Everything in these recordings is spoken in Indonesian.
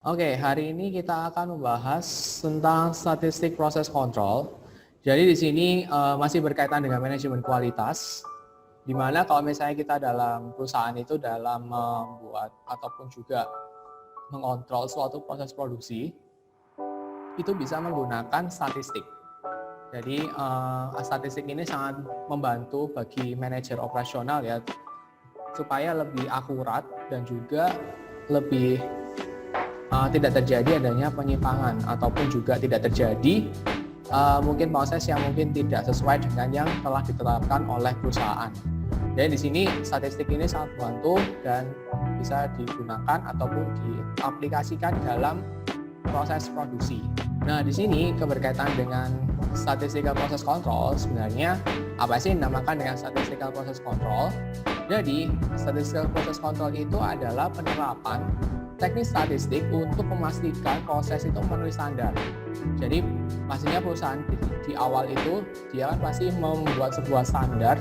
Oke, hari ini kita akan membahas tentang statistik proses kontrol. Jadi di sini masih berkaitan dengan manajemen kualitas, di mana kalau misalnya kita dalam perusahaan itu dalam membuat ataupun juga mengontrol suatu proses produksi, itu bisa menggunakan statistik. Jadi statistik ini sangat membantu bagi manajer operasional ya, supaya lebih akurat dan juga lebih tidak terjadi adanya penyimpangan ataupun juga tidak terjadi mungkin proses yang mungkin tidak sesuai dengan yang telah ditetapkan oleh perusahaan. Jadi di sini statistik ini sangat membantu dan bisa digunakan ataupun diaplikasikan dalam proses produksi. Nah, di sini keberkaitan dengan statistical process control, sebenarnya apa sih yang dinamakan dengan statistical process control? Jadi, statistical process control itu adalah penerapan teknik statistik untuk memastikan proses itu memenuhi standar. Jadi pastinya perusahaan di awal itu dia kan pasti membuat sebuah standar,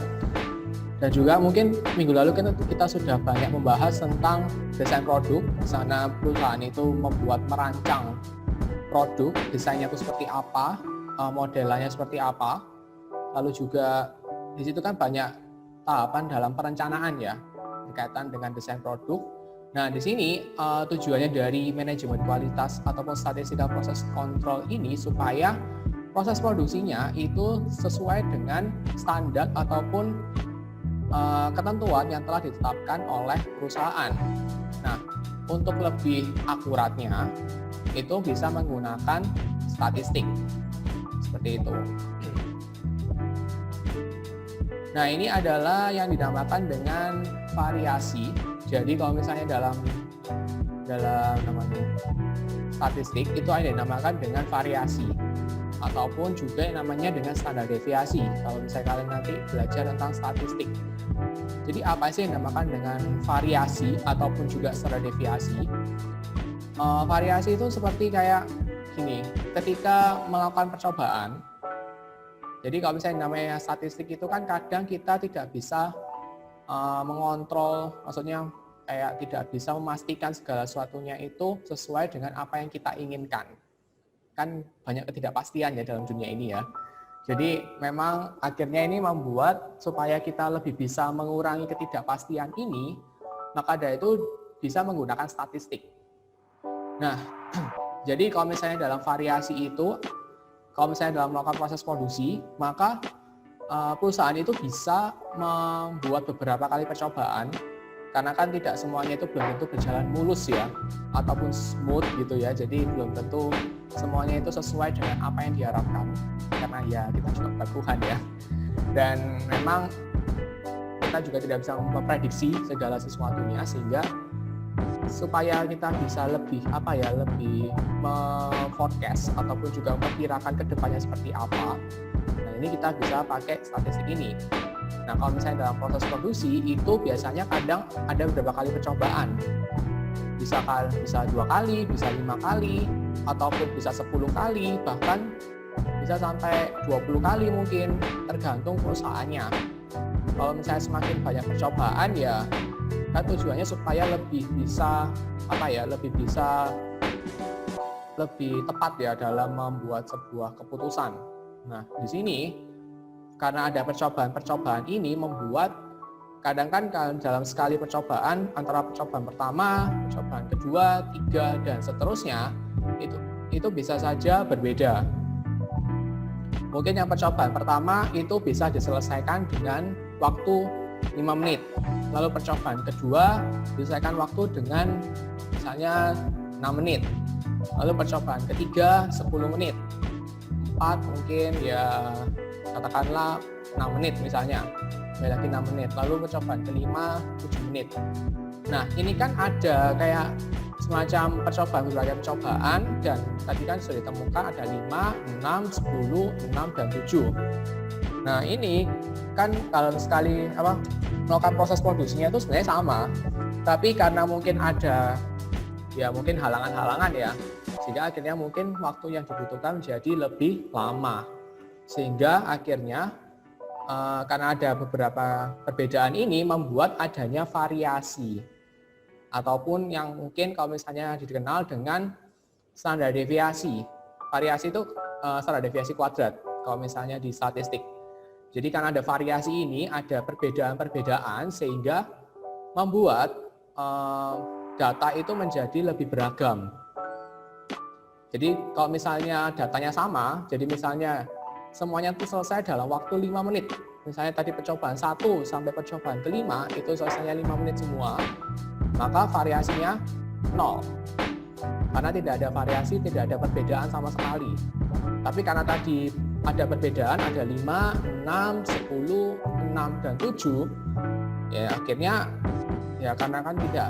dan juga mungkin minggu lalu kita sudah banyak membahas tentang desain produk, di sana perusahaan itu merancang produk, desainnya itu seperti apa, modelannya seperti apa, lalu juga di situ kan banyak tahapan dalam perencanaan ya berkaitan dengan desain produk. Nah, di sini tujuannya dari manajemen kualitas ataupun statistical process control ini supaya proses produksinya itu sesuai dengan standar ataupun ketentuan yang telah ditetapkan oleh perusahaan. Nah, untuk lebih akuratnya itu bisa menggunakan statistik seperti itu. Nah, ini adalah yang dinamakan dengan variasi. Jadi kalau misalnya dalam namanya statistik itu ada yang dinamakan dengan variasi ataupun juga yang namanya dengan standar deviasi. Kalau misalnya kalian nanti belajar tentang statistik. Jadi apa sih yang dinamakan dengan variasi ataupun juga standar deviasi? Variasi itu seperti kayak gini, ketika melakukan percobaan. Jadi kalau misalnya namanya statistik itu kan kadang kita tidak bisa mengontrol, maksudnya kayak tidak bisa memastikan segala sesuatunya itu sesuai dengan apa yang kita inginkan. Kan banyak ketidakpastian ya dalam dunia ini ya. Jadi memang akhirnya ini membuat supaya kita lebih bisa mengurangi ketidakpastian ini, maka dari itu bisa menggunakan statistik. Nah, jadi kalau misalnya dalam variasi itu, kalau misalnya dalam melakukan proses produksi, maka perusahaan itu bisa membuat beberapa kali percobaan, karena kan tidak semuanya itu belum tentu berjalan mulus ya, ataupun smooth gitu ya, jadi belum tentu semuanya itu sesuai dengan apa yang diharapkan, karena ya kita juga bukan Tuhan ya, dan memang kita juga tidak bisa memprediksi segala sesuatunya, sehingga supaya kita bisa lebih lebih forecast ataupun juga memperkirakan kedepannya seperti apa. Nah, ini kita bisa pakai statistik ini. Nah, kalau misalnya dalam proses produksi itu biasanya kadang ada beberapa kali percobaan. Bisa 2 kali, bisa 5 kali, ataupun bisa 10 kali, bahkan bisa sampai 20 kali mungkin, tergantung perusahaannya. Kalau misalnya semakin banyak percobaan ya kan tujuannya supaya lebih lebih tepat ya dalam membuat sebuah keputusan. Nah, di sini karena ada percobaan ini membuat kadang kan dalam sekali percobaan, antara percobaan pertama, percobaan kedua, 3 dan seterusnya itu bisa saja berbeda. Mungkin yang percobaan pertama itu bisa diselesaikan dengan waktu 5 menit. Lalu percobaan kedua diselesaikan waktu dengan misalnya 6 menit. Lalu percobaan ketiga 10 menit. 4 mungkin ya katakanlah 6 menit misalnya. Lagi 6 menit. Lalu percobaan kelima 7 menit. Nah, ini kan ada kayak semacam berbagai percobaan, dan tadi kan sudah ditemukan ada 5, 6, 10, 6 dan 7. Nah, ini kan kalau sekali melakukan proses produksinya itu sebenarnya sama, tapi karena mungkin ada ya mungkin halangan-halangan ya, sehingga akhirnya mungkin waktu yang dibutuhkan menjadi lebih lama, sehingga akhirnya karena ada beberapa perbedaan ini membuat adanya variasi. ataupun yang mungkin kalau misalnya dikenal dengan standar deviasi. Variasi itu standar deviasi kuadrat kalau misalnya di statistik. Jadi karena ada variasi ini, ada perbedaan-perbedaan sehingga membuat data itu menjadi lebih beragam. Jadi kalau misalnya datanya sama, jadi misalnya semuanya itu selesai dalam waktu 5 menit. Misalnya tadi percobaan 1 sampai percobaan kelima itu selesainya 5 menit semua, maka variasinya 0. Karena tidak ada variasi, tidak ada perbedaan sama sekali. Tapi karena tadi ada perbedaan, ada 5, 6, 10, 6, dan 7, ya akhirnya ya karena kan tidak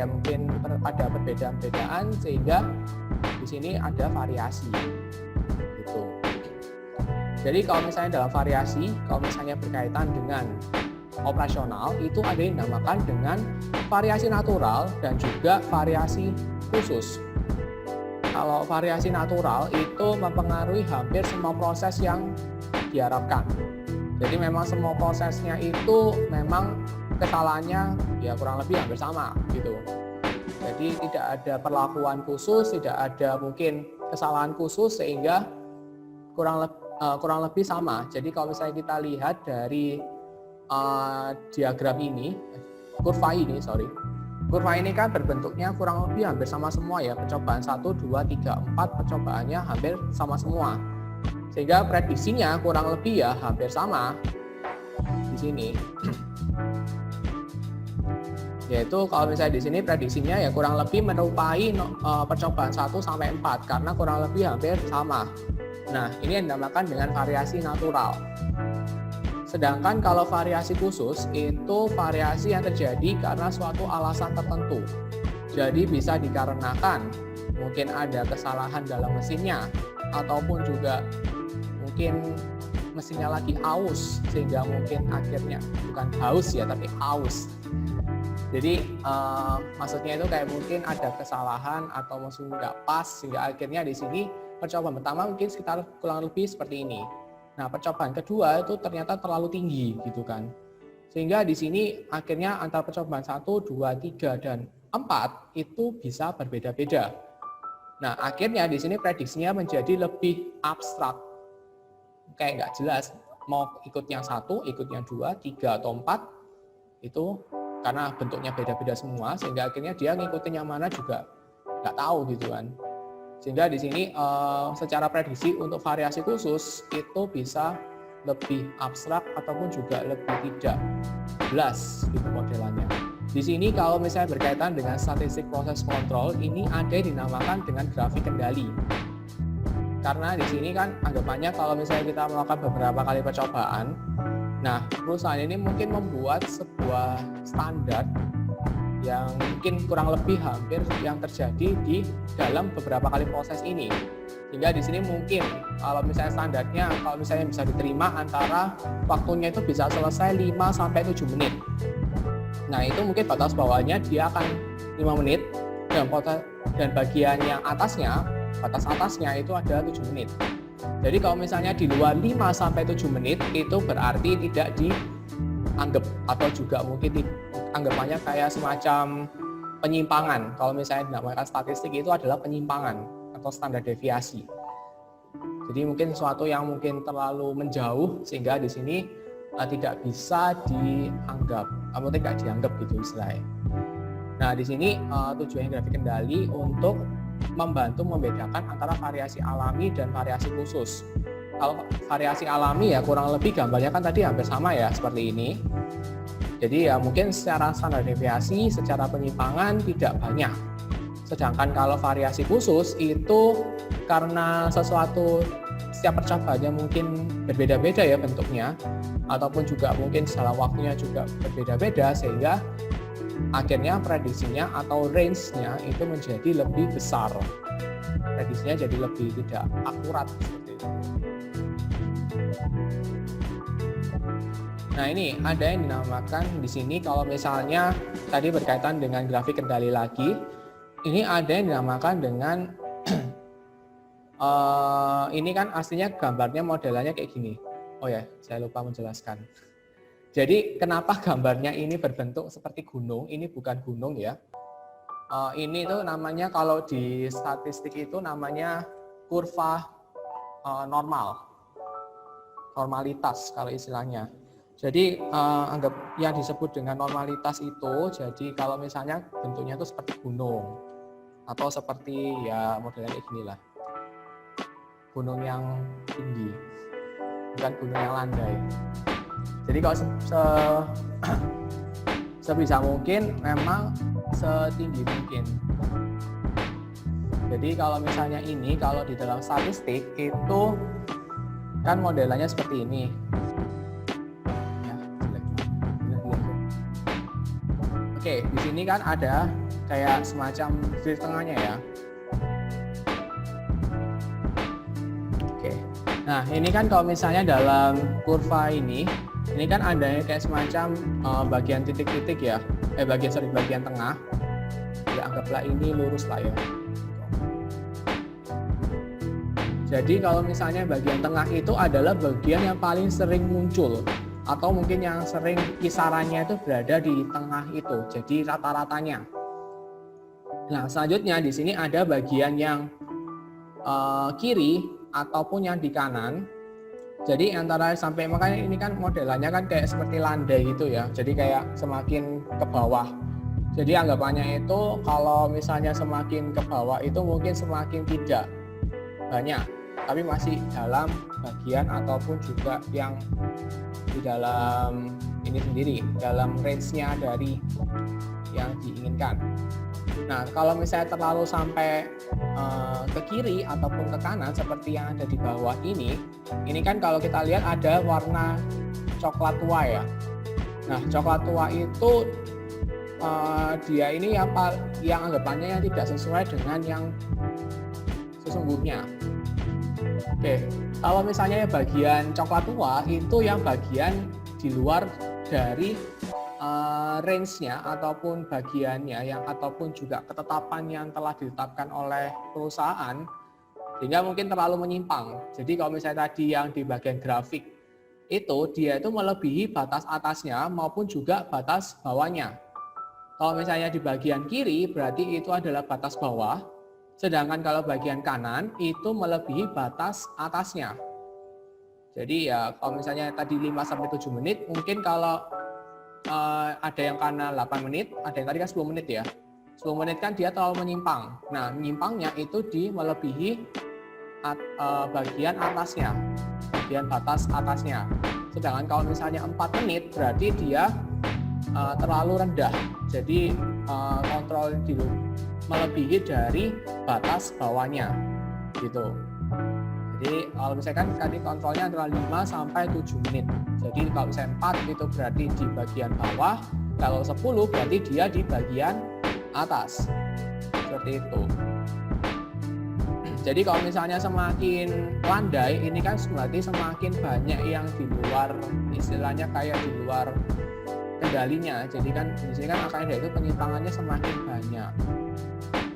mungkin ada perbedaan-perbedaan sehingga di sini ada variasi. Gitu. Jadi kalau misalnya dalam variasi, kalau misalnya berkaitan dengan operasional, itu ada yang dinamakan dengan variasi natural dan juga variasi khusus. Kalau variasi natural itu mempengaruhi hampir semua proses yang diharapkan. Jadi memang semua prosesnya itu memang kesalahannya ya kurang lebih hampir sama gitu. Jadi tidak ada perlakuan khusus, tidak ada mungkin kesalahan khusus sehingga kurang lebih sama. Jadi kalau misalnya kita lihat dari diagram ini, kurva ini kan berbentuknya kurang lebih hampir sama semua ya. Percobaan 1, 2, 3, 4 percobaannya hampir sama semua. Sehingga prediksinya kurang lebih ya hampir sama di sini. Yaitu kalau misalnya di sini prediksinya ya kurang lebih menyerupai percobaan 1 sampai 4 karena kurang lebih hampir sama. Nah, ini yang dinamakan dengan variasi natural. Sedangkan kalau variasi khusus itu variasi yang terjadi karena suatu alasan tertentu. Jadi bisa dikarenakan mungkin ada kesalahan dalam mesinnya ataupun juga mungkin mesinnya lagi haus sehingga mungkin akhirnya bukan haus ya tapi haus. Jadi maksudnya itu kayak mungkin ada kesalahan atau mesin nggak pas sehingga akhirnya di sini percobaan pertama mungkin sekitar kurang lebih seperti ini. Nah, percobaan kedua itu ternyata terlalu tinggi gitu kan. Sehingga di sini akhirnya antara percobaan 1, 2, 3 dan 4 itu bisa berbeda-beda. Nah, akhirnya di sini prediksinya menjadi lebih abstrak. Kayak nggak jelas mau ikut yang 1, ikut yang 2, 3 atau 4 itu karena bentuknya beda-beda semua sehingga akhirnya dia ngikutin yang mana juga nggak tahu gitu kan. Sehingga di sini secara prediksi untuk variasi khusus itu bisa lebih abstrak ataupun juga lebih tidak jelas gitu modelannya. Di sini kalau misalnya berkaitan dengan statistik proses kontrol, ini ada yang dinamakan dengan grafik kendali. Karena di sini kan anggapannya kalau misalnya kita melakukan beberapa kali percobaan, nah perusahaan ini mungkin membuat sebuah standar yang mungkin kurang lebih hampir yang terjadi di dalam beberapa kali proses ini. Sehingga di sini mungkin kalau misalnya standarnya kalau misalnya bisa diterima antara waktunya itu bisa selesai 5 sampai 7 menit. Nah, itu mungkin batas bawahnya dia akan 5 menit dan bagian yang atasnya, batas atasnya itu ada 7 menit. Jadi kalau misalnya di luar 5 sampai 7 menit itu berarti tidak dianggap atau juga mungkin anggapannya kayak semacam penyimpangan. Kalau misalnya dinamakan statistik itu adalah penyimpangan atau standar deviasi. Jadi mungkin sesuatu yang mungkin terlalu menjauh sehingga di sini tidak bisa dianggap, atau tidak dianggap gitu istilahnya. Nah, di sini tujuan grafik kendali untuk membantu membedakan antara variasi alami dan variasi khusus. Kalau variasi alami ya kurang lebih gambarnya kan tadi hampir sama ya seperti ini. Jadi ya mungkin secara standar deviasi, secara penyimpangan tidak banyak. Sedangkan kalau variasi khusus itu karena sesuatu setiap percobaannya mungkin berbeda-beda ya bentuknya, ataupun juga mungkin dalam waktunya juga berbeda-beda sehingga akhirnya prediksinya atau range-nya itu menjadi lebih besar. Prediksinya jadi lebih tidak akurat seperti itu. Nah, ini ada yang dinamakan di sini kalau misalnya tadi berkaitan dengan grafik kendali lagi, ini ada yang dinamakan dengan ini kan aslinya gambarnya modelannya kayak gini. Oh ya, saya lupa menjelaskan. Jadi kenapa gambarnya ini berbentuk seperti gunung? Ini bukan gunung ya. Ini tuh namanya kalau di statistik itu namanya kurva normalitas kalau istilahnya. Jadi anggap yang disebut dengan normalitas itu, jadi kalau misalnya bentuknya itu seperti gunung atau seperti ya modelnya kayak gini lah, gunung yang tinggi, bukan gunung yang landai. Jadi kalau sebisa mungkin memang setinggi mungkin. Jadi kalau misalnya ini, kalau di dalam statistik itu kan modelannya seperti ini. Ya, oke, di sini kan ada kayak semacam di tengahnya ya. Oke, nah ini kan kalau misalnya dalam kurva ini kan ada kayak semacam bagian titik-titik ya, bagian tengah. Ya anggaplah ini lurus lah ya. Jadi kalau misalnya bagian tengah itu adalah bagian yang paling sering muncul atau mungkin yang sering kisarannya itu berada di tengah itu. Jadi rata-ratanya. Nah, selanjutnya di sini ada bagian yang kiri ataupun yang di kanan. Jadi antara sampai, makanya ini kan modelannya kan kayak seperti landai gitu ya. Jadi kayak semakin ke bawah. Jadi anggapannya itu kalau misalnya semakin ke bawah itu mungkin semakin tidak banyak, tapi masih dalam bagian ataupun juga yang di dalam ini sendiri, dalam range-nya dari yang diinginkan. Nah, kalau misalnya terlalu sampai ke kiri ataupun ke kanan seperti yang ada di bawah ini kan kalau kita lihat ada warna coklat tua ya. Nah, coklat tua itu dia ini yang anggapannya yang tidak sesuai dengan yang sesungguhnya. Oke, kalau misalnya bagian coklat tua itu yang bagian di luar dari range-nya ataupun bagiannya ataupun juga ketetapan yang telah ditetapkan oleh perusahaan, sehingga mungkin terlalu menyimpang. Jadi kalau misalnya tadi yang di bagian grafik itu dia itu melebihi batas atasnya maupun juga batas bawahnya. Kalau misalnya di bagian kiri berarti itu adalah batas bawah, sedangkan kalau bagian kanan itu melebihi batas atasnya. Jadi ya kalau misalnya tadi 5-7 menit, mungkin kalau ada yang kanan 8 menit, ada yang tadi kan 10 menit ya. 10 menit kan dia terlalu menyimpang. Nah, menyimpangnya itu di melebihi bagian atasnya, bagian batas atasnya. Sedangkan kalau misalnya 4 menit berarti dia terlalu rendah. Jadi kontrol melebihi dari batas bawahnya gitu. Jadi kalau misalkan tadi kontrolnya antara 5-7 menit. Jadi kalau misalnya 4 itu berarti di bagian bawah, kalau 10 berarti dia di bagian atas. Seperti itu. Jadi kalau misalnya semakin landai, ini kan berarti semakin banyak yang di luar, istilahnya kayak di luar kendalinya. Jadi kan di sini kan angkanya itu penyimpangannya semakin banyak.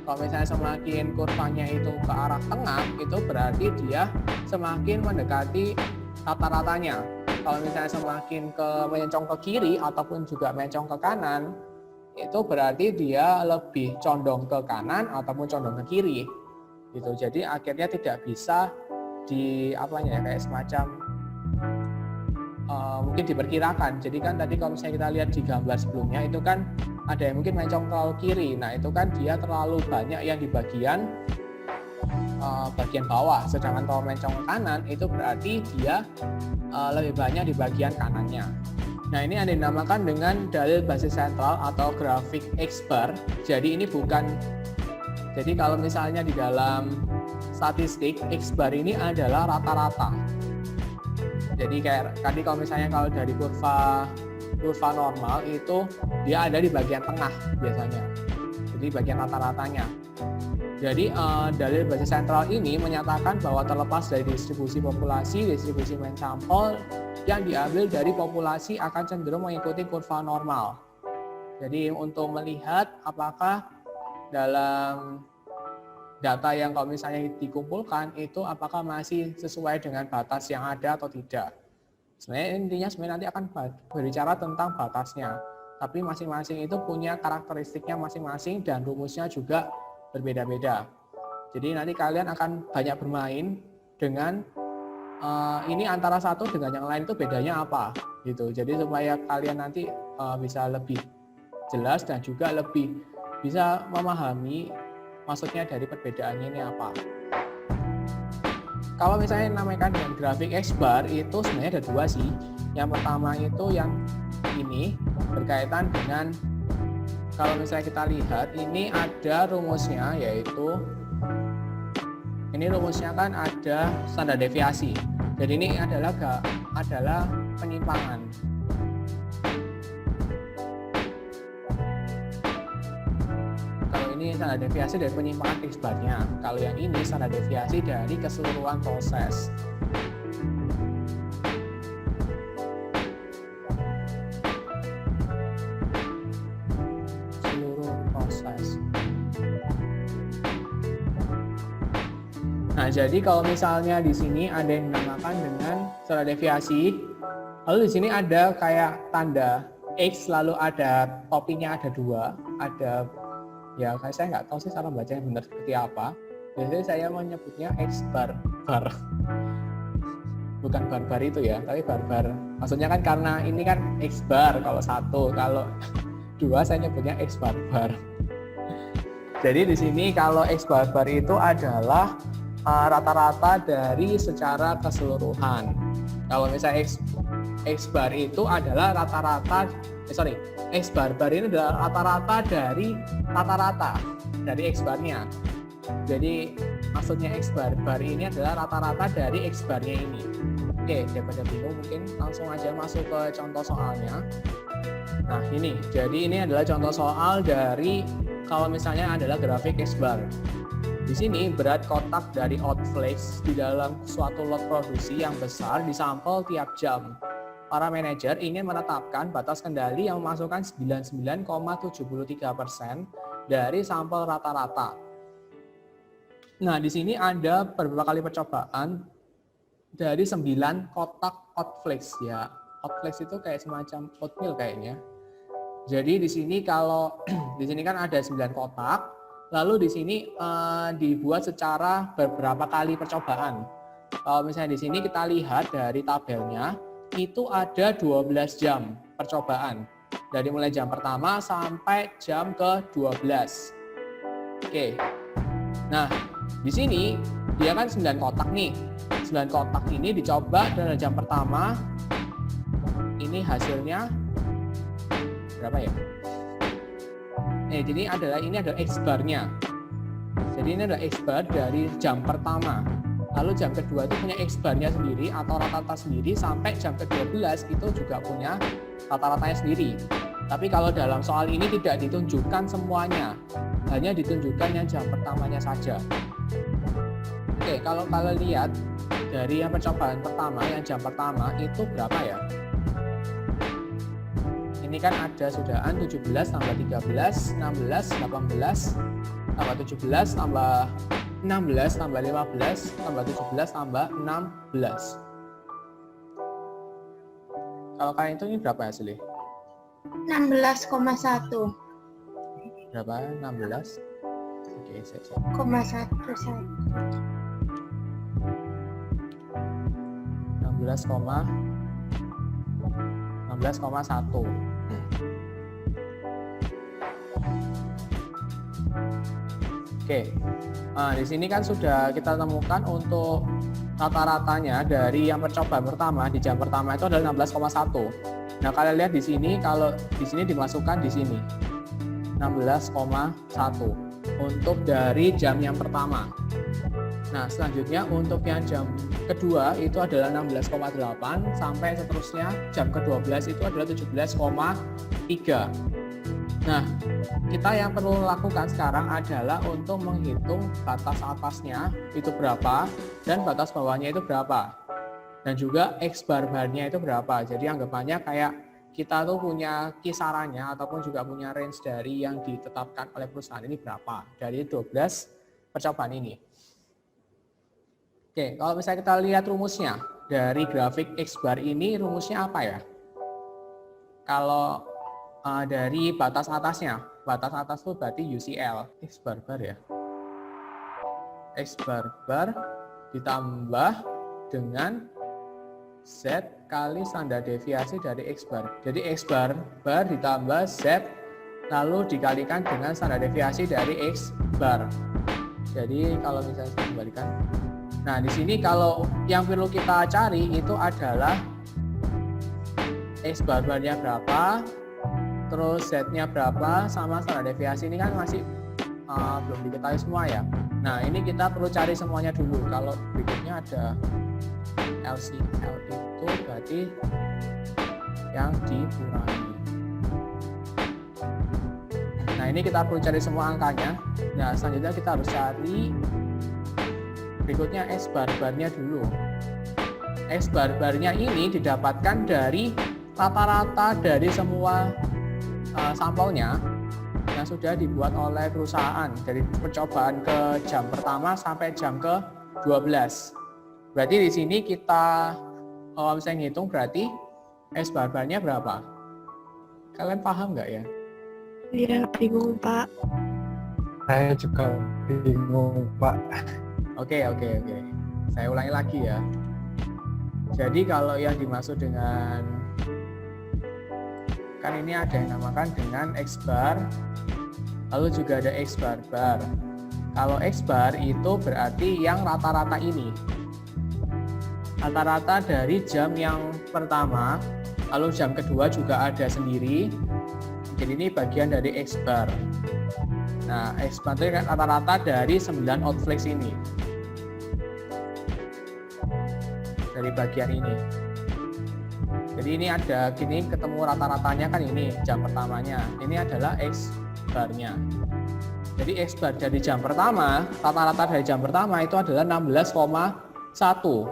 Kalau misalnya semakin kurvanya itu ke arah tengah, itu berarti dia semakin mendekati rata-ratanya. Kalau misalnya semakin mencong ke kiri ataupun juga mencong ke kanan, itu berarti dia lebih condong ke kanan ataupun condong ke kiri. Gitu. Jadi akhirnya tidak bisa kayak semacam mungkin diperkirakan. Jadi kan tadi kalau misalnya kita lihat di gambar sebelumnya itu kan ada yang mungkin mencong terlalu kiri. Nah itu kan dia terlalu banyak yang di bagian bawah. Sedangkan kalau mencong ke kanan itu berarti dia lebih banyak di bagian kanannya. Nah ini yang dinamakan dengan dalil basis sentral atau grafik X-bar. Jadi ini bukan, jadi kalau misalnya di dalam statistik X-bar ini adalah rata-rata. Jadi kayak tadi kalau misalnya kalau dari kurva normal itu dia ada di bagian tengah biasanya. Jadi bagian rata-ratanya. Jadi dalil basis sentral ini menyatakan bahwa terlepas dari distribusi populasi, distribusi main sampel yang diambil dari populasi akan cenderung mengikuti kurva normal. Jadi untuk melihat apakah dalam data yang kalau misalnya dikumpulkan itu apakah masih sesuai dengan batas yang ada atau tidak. Sebenarnya intinya nanti akan berbicara tentang batasnya. Tapi masing-masing itu punya karakteristiknya masing-masing dan rumusnya juga berbeda-beda. Jadi nanti kalian akan banyak bermain dengan ini antara satu dengan yang lain itu bedanya apa gitu. Jadi supaya kalian nanti bisa lebih jelas dan juga lebih bisa memahami maksudnya dari perbedaannya ini apa. Kalau misalnya namakan dengan grafik X-bar itu sebenarnya ada dua sih. Yang pertama itu yang ini berkaitan dengan, kalau misalnya kita lihat ini ada rumusnya, yaitu ini rumusnya kan ada standar deviasi. Jadi ini adalah penyimpangan. Kalau ini standar deviasi dari penyimpangan X-bar-nya. Kalau yang ini standar deviasi dari keseluruhan proses. Nah, jadi kalau misalnya di sini ada yang dinamakan dengan standar deviasi, lalu di sini ada kayak tanda X, lalu ada topinya ada dua, ada ya kayak saya nggak tahu sih cara bacanya benar seperti apa. Biasanya saya menyebutnya X bar, bukan barbar itu ya, tapi barbar. Maksudnya kan karena ini kan X bar kalau satu, kalau dua saya nyebutnya X barbar. Jadi di sini kalau X barbar itu adalah rata-rata dari secara keseluruhan. Kalau misalnya X bar itu adalah rata-rata, X barbar ini adalah rata-rata dari rata-rata dari X barnya. Jadi maksudnya X barbar ini adalah rata-rata dari X barnya ini. Oke, daripada bingung mungkin langsung aja masuk ke contoh soalnya. Nah ini, jadi ini adalah contoh soal dari kalau misalnya adalah grafik X bar. Di sini berat kotak dari outflakes di dalam suatu lot produksi yang besar disampel tiap jam. Para manajer ingin menetapkan batas kendali yang memasukkan 99,73% dari sampel rata-rata. Nah, di sini ada beberapa kali percobaan dari 9 kotak outflakes ya. Outflakes itu kayak semacam oatmeal kayaknya. Jadi di sini kalau di sini kan ada 9 kotak. Lalu di sini dibuat secara beberapa kali percobaan. Kalau misalnya di sini kita lihat dari tabelnya, itu ada 12 jam percobaan. Dari mulai jam pertama sampai jam ke-12. Oke. Nah, di sini dia kan 9 kotak nih. 9 kotak ini dicoba dari jam pertama. Ini hasilnya berapa ya? Jadi ini adalah X bar-nya. Jadi ini adalah X bar dari jam pertama. Lalu jam kedua itu punya X bar-nya sendiri atau rata-rata sendiri, sampai jam ke-12 itu juga punya rata-ratanya sendiri. Tapi kalau dalam soal ini tidak ditunjukkan semuanya, hanya ditunjukkan yang jam pertamanya saja. Oke, kalau kalian lihat dari yang percobaan pertama, yang jam pertama itu berapa ya? Ini kan ada sudahan 17 tambah 13, 16, 18, tambah 17, tambah 16, tambah 15, tambah 17, tambah 16. Kalau kalian itu ini berapa hasilnya? 16,1. Berapa? 16? Oke, saya cek. 16,1. Oke, nah, di sini kan sudah kita temukan untuk rata-ratanya dari yang percobaan pertama di jam pertama itu adalah 16,1. Nah, kalian lihat di sini, kalau di sini dimasukkan di sini 16,1 untuk dari jam yang pertama. Nah, selanjutnya untuk yang jam kedua itu adalah 16,8 sampai seterusnya jam ke-12 itu adalah 17,3. Nah, kita yang perlu lakukan sekarang adalah untuk menghitung batas atasnya itu berapa dan batas bawahnya itu berapa. Dan juga X bar-barnya itu berapa. Jadi anggapannya kayak kita tuh punya kisarannya ataupun juga punya range dari yang ditetapkan oleh perusahaan ini berapa dari 12 percobaan ini. Oke, kalau misalnya kita lihat rumusnya dari grafik X bar ini, rumusnya apa ya? Kalau dari batas atasnya. Batas atas itu berarti UCL. X bar ya. X bar ditambah dengan Z kali standar deviasi dari X bar. Jadi X bar ditambah Z lalu dikalikan dengan standar deviasi dari X bar. Jadi kalau misalnya saya kembalikan. Nah, di sini kalau yang perlu kita cari itu adalah X bar-barnya berapa, terus Z-nya berapa, sama standar deviasi ini kan masih belum diketahui semua ya. Nah, ini kita perlu cari semuanya dulu. Kalau berikutnya ada LCL itu berarti yang dikurangi. Nah, ini kita perlu cari semua angkanya. Nah, selanjutnya kita harus cari berikutnya X bar-barnya dulu. X bar-barnya ini didapatkan dari rata-rata dari semua sampelnya yang sudah dibuat oleh perusahaan dari percobaan ke jam pertama sampai jam ke-12. Berarti di sini kita bisa ngitung berarti X bar-barnya berapa? Kalian paham nggak ya? Iya, bingung Pak. Saya juga bingung Pak. Oke. Saya ulangi lagi ya. Jadi kalau yang dimaksud dengan kan ini ada yang namakan dengan X bar, lalu juga ada X bar. Kalau X bar itu berarti yang rata-rata ini. Rata-rata dari jam yang pertama, lalu jam kedua juga ada sendiri. Jadi ini bagian dari X bar. Nah, X bar itu rata-rata dari 9 outflix ini. Dari bagian ini. Jadi ini ada gini ketemu rata-ratanya kan ini jam pertamanya. Ini adalah X bar-nya. Jadi X bar dari jam pertama, rata-rata dari jam pertama itu adalah 16,1.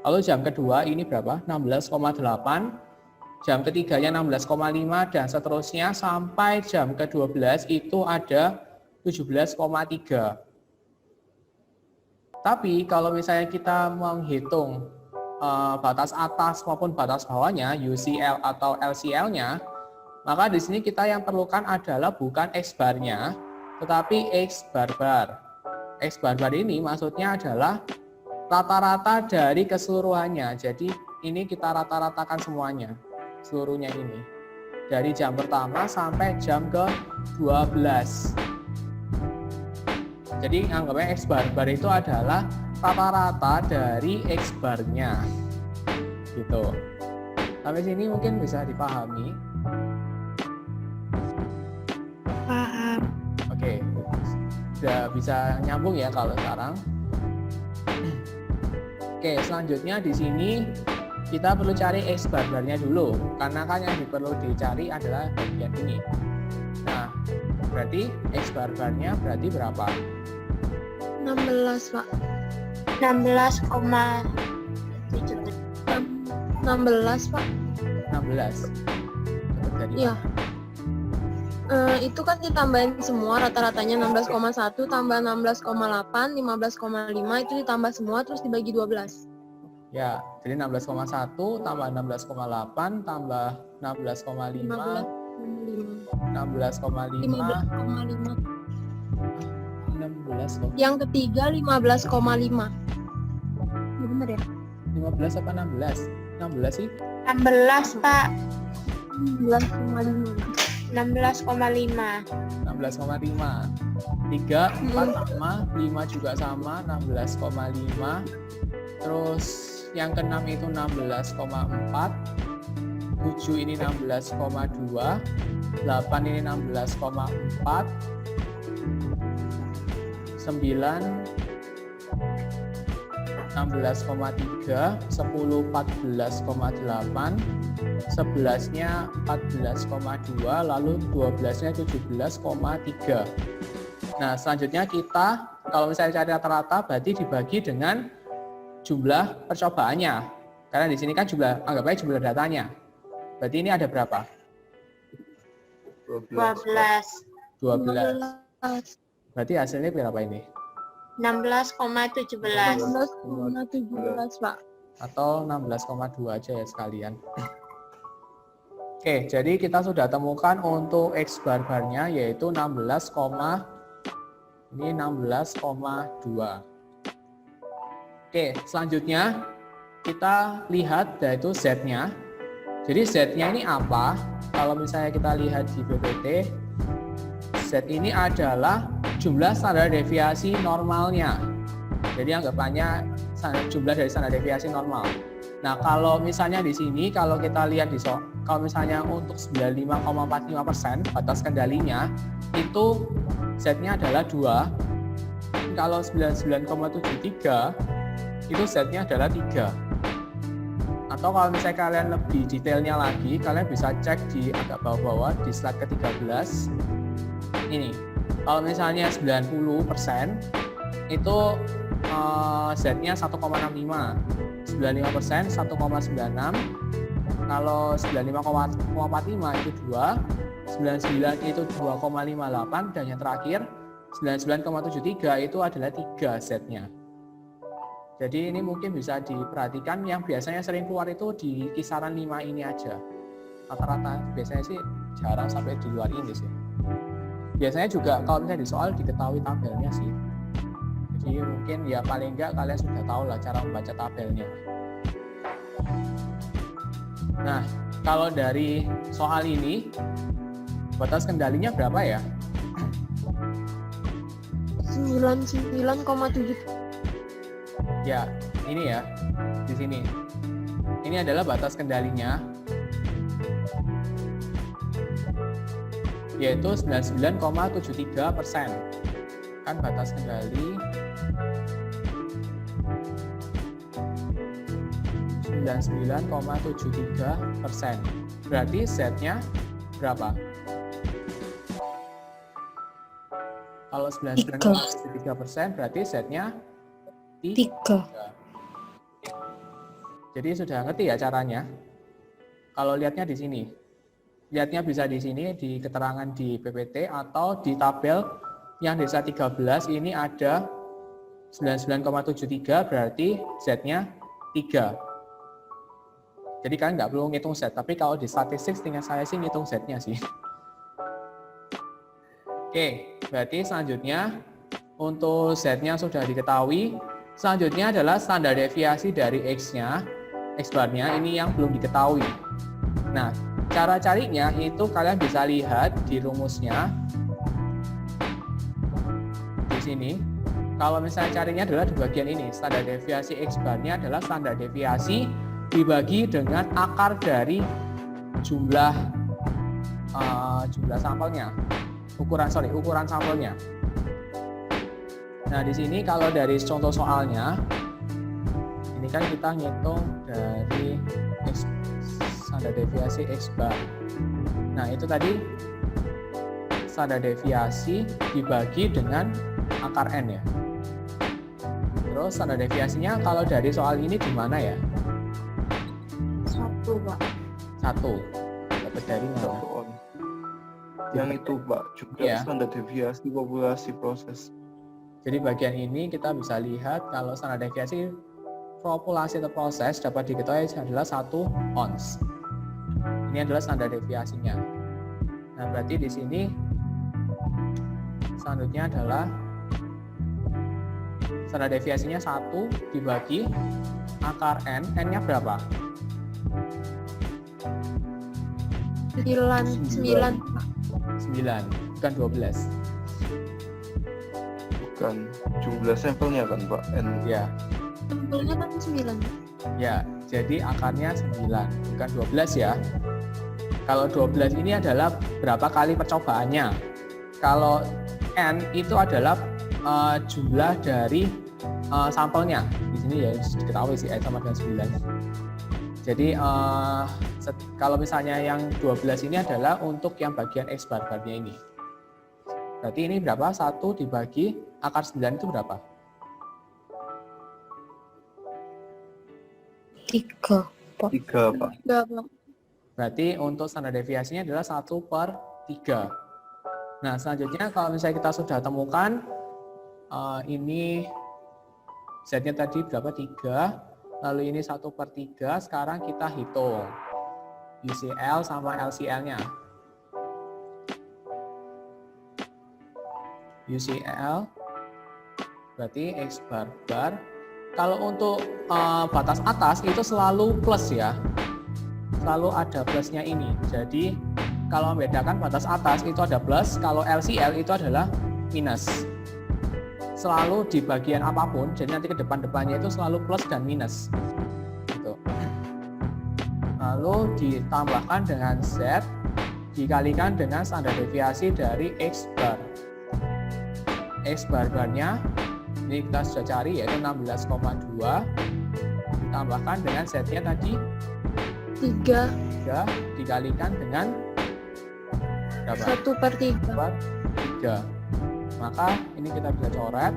Lalu jam kedua ini berapa? 16,8. Jam ketiganya 16,5 dan seterusnya sampai jam ke-12 itu ada 17,3. Tapi kalau misalnya kita menghitung batas atas maupun batas bawahnya, UCL atau LCL-nya, maka di sini kita yang perlukan adalah bukan X bar-nya, tetapi X bar-bar. X bar-bar ini maksudnya adalah rata-rata dari keseluruhannya. Jadi ini kita rata-ratakan semuanya, seluruhnya ini. Dari jam pertama sampai jam ke-12. Jadi anggapnya X bar itu adalah rata-rata dari X bar-nya. Gitu. Sampai sini mungkin bisa dipahami. Paham. Oke. Sudah bisa nyambung ya kalau sekarang. Oke, selanjutnya di sini kita perlu cari X bar-barnya dulu. Karena kan yang perlu dicari adalah bagian ini. Nah, berarti X bar-barnya berarti berapa? 16, Pak. 16,17. 16, Pak. 16. Dapat dari Iya. Itu kan ditambahin semua rata-ratanya 16,1 tambah 16,8, 15,5 itu ditambah semua terus dibagi 12. Ya, jadi 16,1 tambah 16,8 tambah 16,5 16,5 15,5. 16 Yang ketiga 15,5. Ya, bener ya? 15 apa 16? 16 sih. 16, Pak. 16,5. 16,5. 16,5. 3, 4 sama, 5 juga sama, 16,5. Terus yang ke-6 itu 16,4. 7 ini 16,2. 8 ini 16,4. 9 16,3, 10 14,8, 11-nya 14,2, lalu 12-nya 17,3. Nah, selanjutnya kita kalau misalnya cari rata-rata berarti dibagi dengan jumlah percobaannya. Karena di sini kan anggap aja jumlah datanya. Berarti ini ada berapa? 12. 12. Berarti hasilnya berapa ini? 16,17. 16,17, Pak. Atau 16,2 aja ya sekalian. Oke, jadi kita sudah temukan untuk X bar-barnya yaitu 16,2. Oke, selanjutnya kita lihat yaitu Z-nya. Jadi Z-nya ini apa? Kalau misalnya kita lihat di PPT, Z ini adalah jumlah standar deviasi normalnya. Jadi anggapannya jumlah dari standar deviasi normal. Nah, kalau misalnya di sini, kalau kita lihat kalau misalnya untuk 95,45% batas kendalinya, itu Z-nya adalah 2. Kalau 99,73, itu Z-nya adalah 3. Atau kalau misalnya kalian lebih detailnya lagi, kalian bisa cek di agak bawah-bawah di slide ke-13. Ini, kalau misalnya 90%, itu Z-nya 1,65. 95% 1,96. Kalau 95,45 itu 2, 99 itu 2,58, dan yang terakhir 99,73 itu adalah 3 Z-nya. Jadi ini mungkin bisa diperhatikan, yang biasanya sering keluar itu di kisaran 5 ini aja. Rata-rata biasanya sih jarang sampai di luar ini sih. Biasanya juga kalau misalnya di soal diketahui tabelnya sih. Jadi mungkin ya paling enggak kalian sudah tahu lah cara membaca tabelnya. Nah, kalau dari soal ini, batas kendalinya berapa ya? 99,7. Ya, ini ya, di sini. Ini adalah batas kendalinya, yaitu 99,73%. Kan batas kendali 99,73%. Berarti Z-nya berapa? Kalau 99,73% berarti Z-nya 3. Jadi sudah ngerti ya caranya? Kalau lihatnya di sini. Lihatnya bisa di sini di keterangan di PPT atau di tabel yang desa 13 ini ada 99,73 berarti Z-nya 3. Jadi kalian nggak perlu ngitung Z, tapi kalau di statistik tinggal saya sih ngitung Z-nya sih. Oke, berarti selanjutnya untuk Z-nya sudah diketahui. Selanjutnya adalah standar deviasi dari X-nya, X-bar-nya ini yang belum diketahui. Nah, cara carinya itu kalian bisa lihat di rumusnya. Di sini, kalau misalnya carinya adalah di bagian ini, standar deviasi X-bar-nya adalah standar deviasi dibagi dengan akar dari jumlah sampelnya, ukuran sampelnya. Nah, di sini kalau dari contoh soalnya, ini kan kita ngitung dari standar deviasi X-bar. Nah, itu tadi standar deviasi dibagi dengan akar N ya. Terus standar deviasinya kalau dari soal ini di mana ya? 1, Pak. 1. Dapat dari mana? Yang itu, Pak, juga Ya. standar deviasi populasi proses. Jadi bagian ini kita bisa lihat kalau standar deviasi populasi atau proses dapat diketahui adalah 1 ons. Ini adalah standar deviasinya. Nah, berarti di sini selanjutnya adalah standar deviasinya 1 dibagi akar N. N-nya berapa? 9. 9, bukan 12. Bukan jumlah sampelnya kan, Pak? N. Ya, Sampelnya kan 9. ya. Jadi akarnya 9, bukan 12 ya. Kalau 12 ini adalah berapa kali percobaannya. Kalau N itu adalah jumlah dari sampelnya. Di sini ya diketahui sih N sama dengan 9. Jadi kalau misalnya yang 12 ini adalah untuk yang bagian X bar-barnya ini. Berarti ini berapa? 1 dibagi akar 9 itu berapa? 3. 3, Pak. Enggak, Pak. Berarti untuk standar deviasinya adalah 1/3. Nah, selanjutnya kalau misalnya kita sudah temukan ini Z-nya tadi berapa? 3. Lalu ini 1/3. Sekarang kita hitung. UCL sama LCL-nya. UCL berarti X bar bar. Kalau untuk batas atas itu selalu plus ya. Selalu ada plusnya ini. Jadi kalau membedakan batas atas itu ada plus, kalau LCL itu adalah minus. Selalu di bagian apapun, jadi nanti ke depan-depannya itu selalu plus dan minus. Gitu. Lalu ditambahkan dengan Z, dikalikan dengan standar deviasi dari X bar. X bar-barnya, ini kita sudah cari yaitu 16,2, ditambahkan dengan Z-nya tadi 3 dikalikan dengan berapa? 1/3. 3. Maka ini kita bisa coret.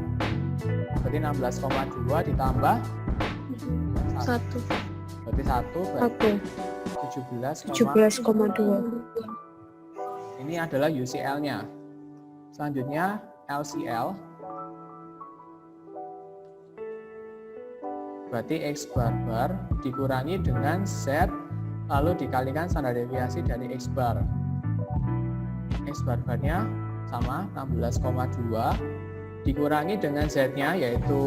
Berarti 16,2 ditambah 1. berarti 1 berarti 1. 17,2. 17,2. Ini adalah UCL-nya. Selanjutnya LCL. Berarti X bar bar dikurangi dengan Z lalu dikalikan standar deviasi dari X bar. X bar barnya sama 16,2 dikurangi dengan Z-nya yaitu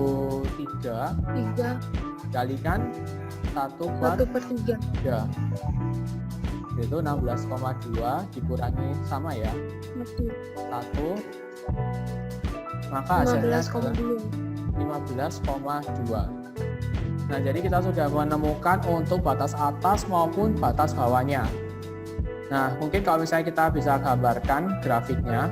3 dikalikan 1/3 yaitu 16,2 dikurangi sama ya 1, maka hasilnya adalah 15,2. Nah, jadi kita sudah menemukan untuk batas atas maupun batas bawahnya. Nah, mungkin kalau misalnya kita bisa gambarkan grafiknya.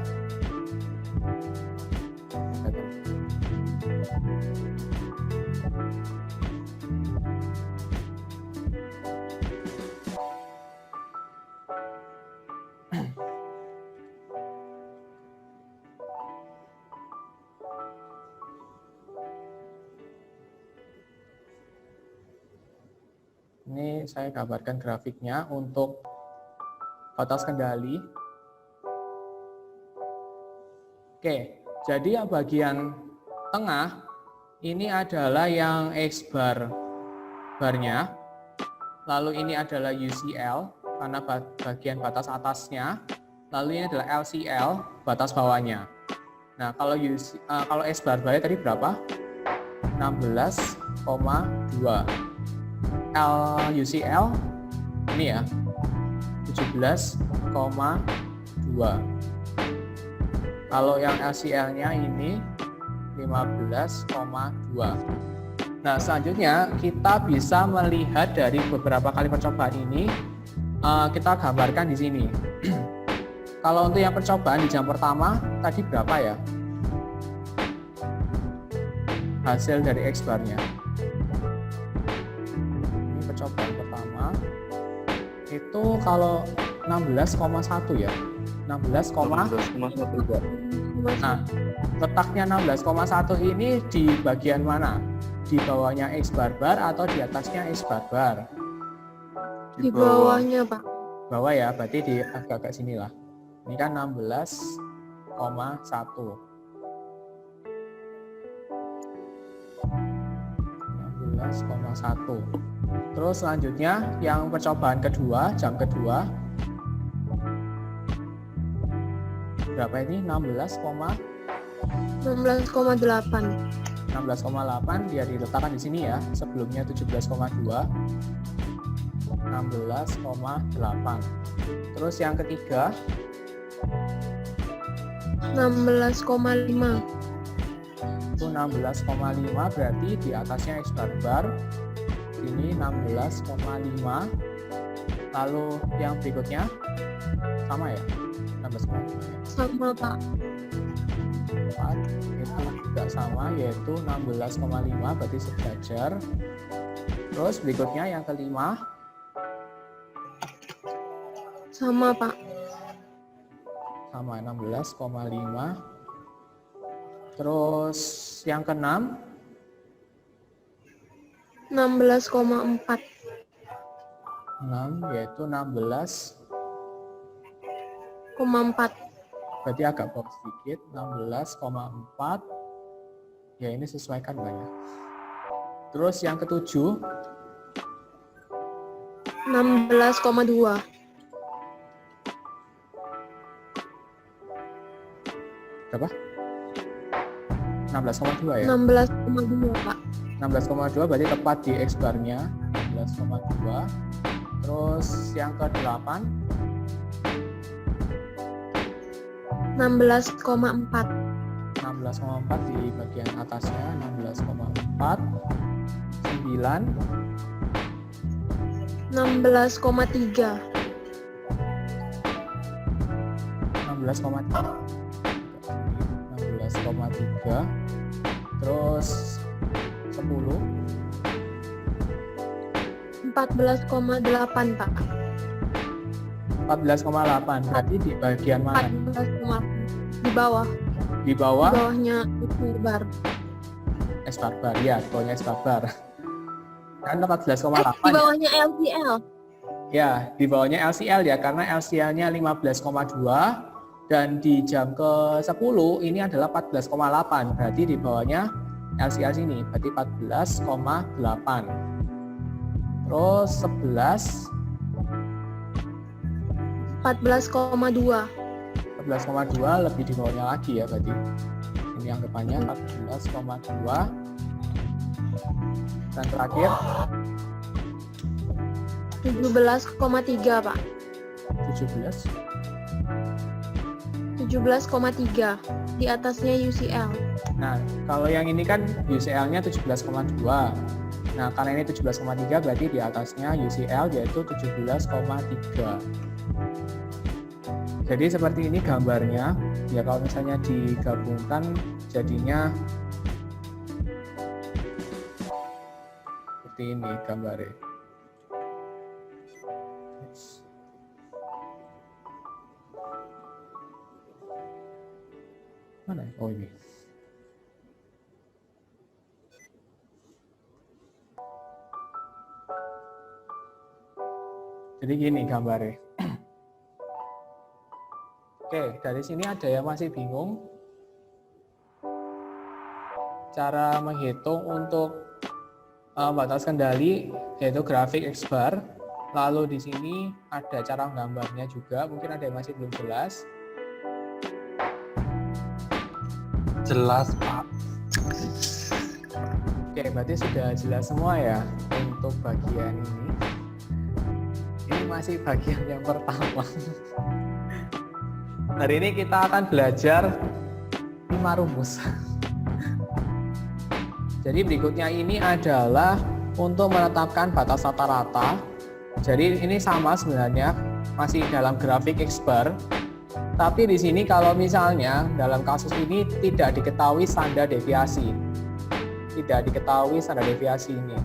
Ini saya gambarkan grafiknya untuk batas kendali. Oke, jadi yang bagian tengah ini adalah yang X bar barnya. Lalu ini adalah UCL karena bagian batas atasnya. Lalu ini adalah LCL batas bawahnya. Nah, kalau X bar barnya tadi berapa? 16,2. UCL ini ya 17,2. Kalau yang LCL-nya ini 15,2. Nah, selanjutnya kita bisa melihat dari beberapa kali percobaan ini, kita gambarkan di sini. Kalau untuk yang percobaan di jam pertama tadi berapa ya? Hasil dari X bar-nya. Percobaan pertama itu kalau 16,1 ya 16,1. Nah, letaknya 16,1 ini di bagian mana? Di bawahnya X bar bar atau di atasnya X bar bar? Di bawahnya, Pak. Bawah ya, berarti di agak-agak sini lah. Ini kan 16,1. 16,1. Terus selanjutnya yang percobaan kedua, jam kedua. Berapa ini? 16,8. 16,8 dia diletakkan di sini ya. Sebelumnya 17,2. 16,8. Terus yang ketiga 16,5. itu 16,5 berarti di atasnya X bar bar. Ini 16,5. Lalu yang berikutnya sama ya? 16,5 ya? Sama, Pak. 4 itu juga sama yaitu 16,5 berarti sejajar. Terus berikutnya yang kelima Sama, Pak. sama 16,5. Terus yang keenam 16,4. 6 yaitu 16 4. berarti agak bawah sedikit 16,4 ya ini sesuaikan lah ya. Terus yang ketujuh 16,2. Berapa? 16,2 ya? 16,2, Pak. 16,2 berarti tepat di X bar-nya. 16,2. Terus yang ke-8 16,4. 16,4 di bagian atasnya. 16,4. 9 16,3. 16,3. 16,3. Terus 10 14,8, Pak. 14,8 berarti di bagian mana? 14,8. Di bawah. Di Di bawah bawahnya itu bar. S bar ya, di bawahnya S bar. Kan 14,8 Di bawahnya LCL. ya, di bawahnya LCL ya, karena LCL-nya 15,2 dan di jam ke-10 ini adalah 14,8, berarti di bawahnya LCL sini, berarti 14,8. Terus 11 14,2. 14,2 lebih di bawahnya lagi ya, berarti ini anggapannya 14,2. Dan terakhir 17,3, Pak. 17 17,3. Di atasnya UCL. Nah, kalau yang ini kan UCL-nya 17,2. Nah, karena ini 17,3 berarti di atasnya UCL yaitu 17,3. Jadi seperti ini gambarnya. Ya kalau misalnya digabungkan jadinya seperti ini gambarnya. Mana? Oh ini. Jadi gini gambarnya. Oke, dari sini ada yang masih bingung cara menghitung untuk batas kendali yaitu grafik X bar. Lalu di sini ada cara menggambarnya juga. Mungkin ada yang masih belum jelas. Jelas, Pak. Oke, berarti sudah jelas semua ya untuk bagian ini. Ini masih bagian yang pertama. Hari ini kita akan belajar 5 rumus. Jadi berikutnya ini adalah untuk menetapkan batas rata-rata. Jadi ini sama sebenarnya, masih dalam grafik X bar. Tapi di sini kalau misalnya dalam kasus ini tidak diketahui standar deviasi. Tidak diketahui standar deviasi ini.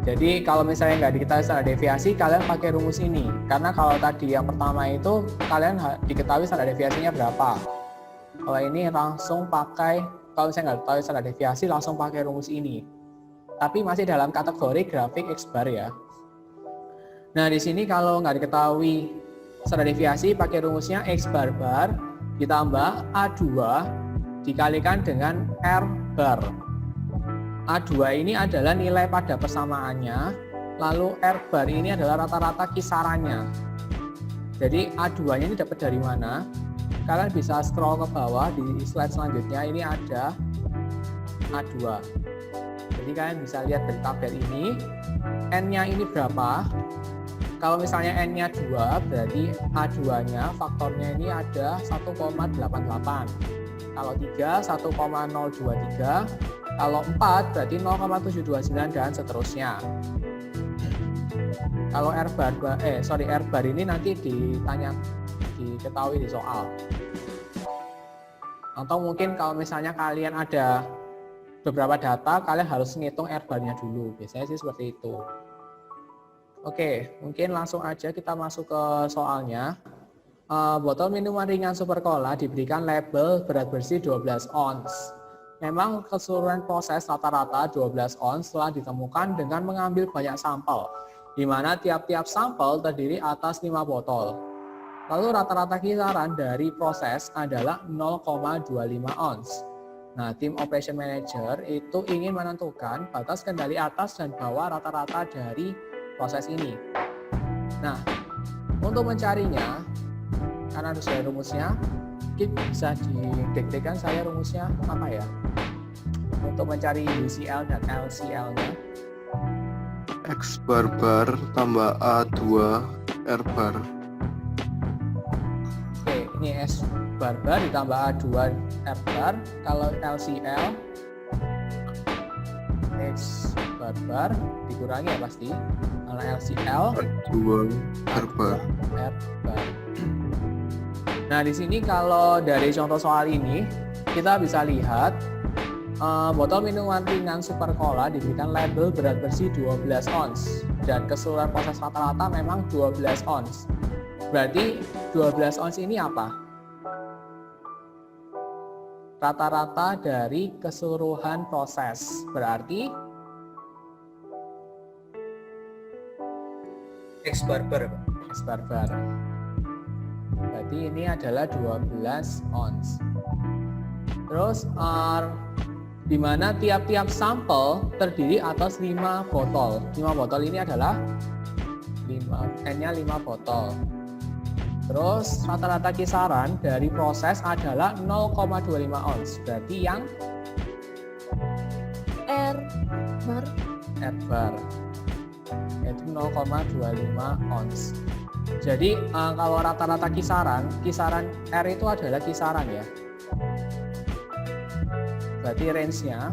Jadi kalau misalnya nggak diketahui standar deviasi, kalian pakai rumus ini. Karena kalau tadi yang pertama itu kalian diketahui standar deviasinya berapa. Kalau ini langsung pakai, kalau misalnya nggak diketahui standar deviasi, langsung pakai rumus ini. Tapi masih dalam kategori grafik X bar ya. Nah di sini kalau nggak diketahui standar deviasi, pakai rumusnya X bar bar ditambah A2 dikalikan dengan R bar. A2 ini adalah nilai pada persamaannya, lalu R bar ini adalah rata-rata kisarannya. Jadi A2-nya ini dapat dari mana? Kalian bisa scroll ke bawah di slide selanjutnya, ini ada A2. Jadi kalian bisa lihat dari tabel ini, N-nya ini berapa? Kalau misalnya N-nya 2, berarti A2-nya faktornya ini ada 1,88. Kalau 3, 1,023. Kalau 4 berarti 0,729 dan seterusnya. Kalau R bar ini nanti diketahui di soal. Atau mungkin kalau misalnya kalian ada beberapa data, kalian harus ngitung R barnya dulu. Biasanya sih seperti itu. Oke, mungkin langsung aja kita masuk ke soalnya. Botol minuman ringan Super Cola diberikan label berat bersih 12 ons. Memang keseluruhan proses rata-rata 12 ons telah ditemukan dengan mengambil banyak sampel, di mana tiap-tiap sampel terdiri atas 5 botol. Lalu rata-rata kisaran dari proses adalah 0,25 ons. Nah, tim operation manager itu ingin menentukan batas kendali atas dan bawah rata-rata dari proses ini. Nah, untuk mencarinya, karena harus ada rumusnya, mungkin bisa didektekan saya rumusnya apa ya? Untuk mencari UCL dan LCL-nya. X bar bar tambah A2 R bar. Oke, ini S bar bar ditambah A2 R bar. Kalau LCL, X bar bar dikurangi ya pasti. Kalau LCL, A2 R bar. R bar. Nah, di sini kalau dari contoh soal ini, kita bisa lihat botol minuman ringan Super Cola diberikan label berat bersih 12 ons dan keseluruhan proses rata-rata memang 12 ons. Berarti 12 ons ini apa? Rata-rata dari keseluruhan proses. Berarti X barbar, Pak. X bar bar. Berarti ini adalah 12 ons. Terus di mana tiap-tiap sampel terdiri atas 5 botol. 5 botol ini adalah N-nya 5 botol. Terus rata-rata kisaran dari proses adalah 0,25 ons. Berarti yang R bar. R bar yaitu 0,25 ons. Jadi kalau rata-rata kisaran R itu adalah kisaran ya. Berarti range-nya,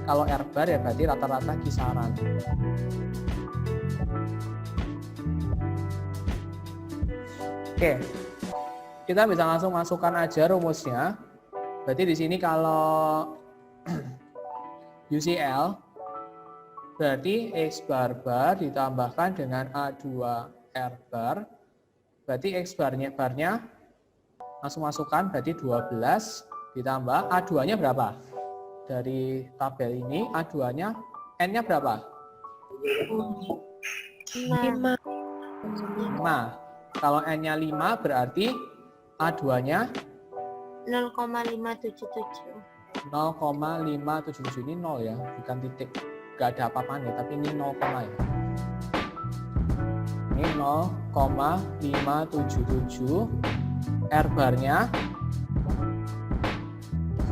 kalau R bar ya berarti rata-rata kisaran. Oke, kita bisa langsung masukkan aja rumusnya. Berarti di sini kalau UCL, berarti X bar bar ditambahkan dengan A2 R bar. Berarti X barnya langsung masukkan, berarti 12 ditambah A2-nya berapa? Dari tabel ini A2-nya N-nya berapa? 5. 5. Kalau N-nya 5 berarti A2-nya 0,577. 0,577. Ini 0 ya, bukan titik. Gak ada apa-apa nih, tapi ini 0, ya. Ini 0,577. R barnya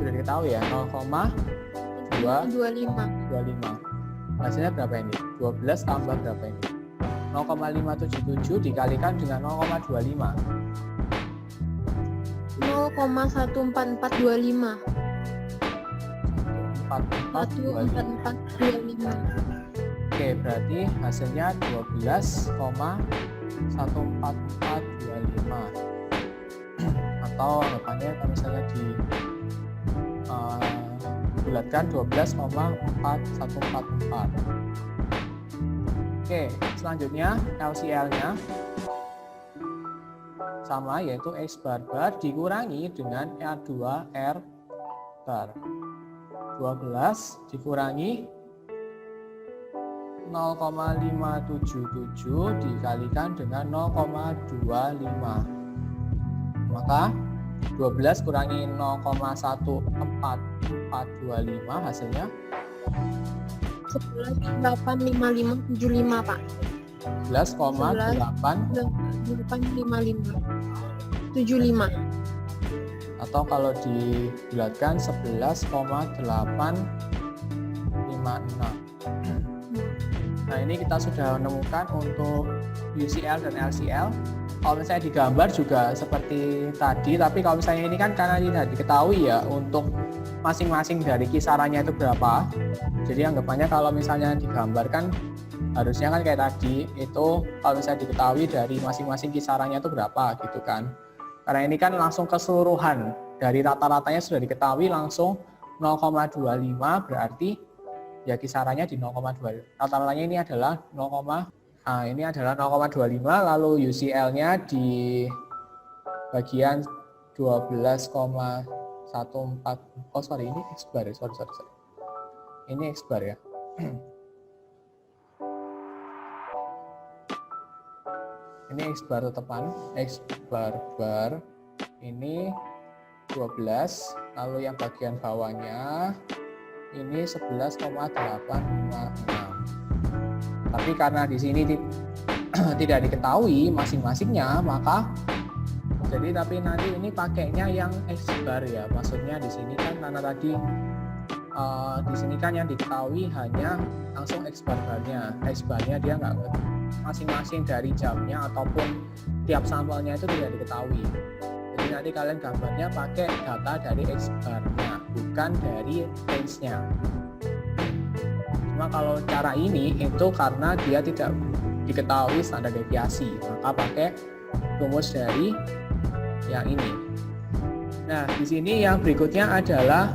sudah diketahui ya, 0,225. 25. Hasilnya berapa ini? 12 tambah berapa ini? 0,577 dikalikan dengan 0,25. 0,14425. 14425. Oke, berarti hasilnya 12,14425. Atau depannya kalau misalnya bulatkan 12,4144. Oke, selanjutnya LCL-nya sama, yaitu X bar bar dikurangi dengan A2R bar. 12 dikurangi 0,577 dikalikan dengan 0,25. Maka 12 kurangi 0,14425 hasilnya 11,85575, Pak. 11,855 atau kalau dibulatkan 11,856. Nah, ini kita sudah menemukan untuk UCL dan LCL. Kalau misalnya digambar juga seperti tadi, tapi kalau misalnya ini kan karena tidak diketahui ya untuk masing-masing dari kisarannya itu berapa. Jadi anggapannya kalau misalnya digambarkan harusnya kan kayak tadi itu kalau misalnya diketahui dari masing-masing kisarannya itu berapa gitu kan. Karena ini kan langsung keseluruhan dari rata-ratanya sudah diketahui langsung 0,25 berarti ya kisarannya di 0,2. Rata-ratanya ini adalah 0,25 lalu UCL-nya di bagian 12,14. Oh sorry, ini X bar ya. Sorry. Ini X bar ya. Ini X bar tetepan, X bar ini 12 Lalu yang bagian bawahnya ini 11,856. Tapi karena di sini tidak diketahui masing-masingnya, maka tapi nanti ini pakainya yang X bar ya. Maksudnya di sini kan karena tadi di sini kan yang diketahui hanya langsung X barnya. X barnya dia nggak masing-masing dari jamnya ataupun tiap sampelnya itu tidak diketahui. Jadi nanti kalian gambarnya pakai data dari X barnya, bukan dari range-nya. Cuma kalau cara ini itu karena dia tidak diketahui standar deviasi, maka pakai rumus dari yang ini. Nah, di sini yang berikutnya adalah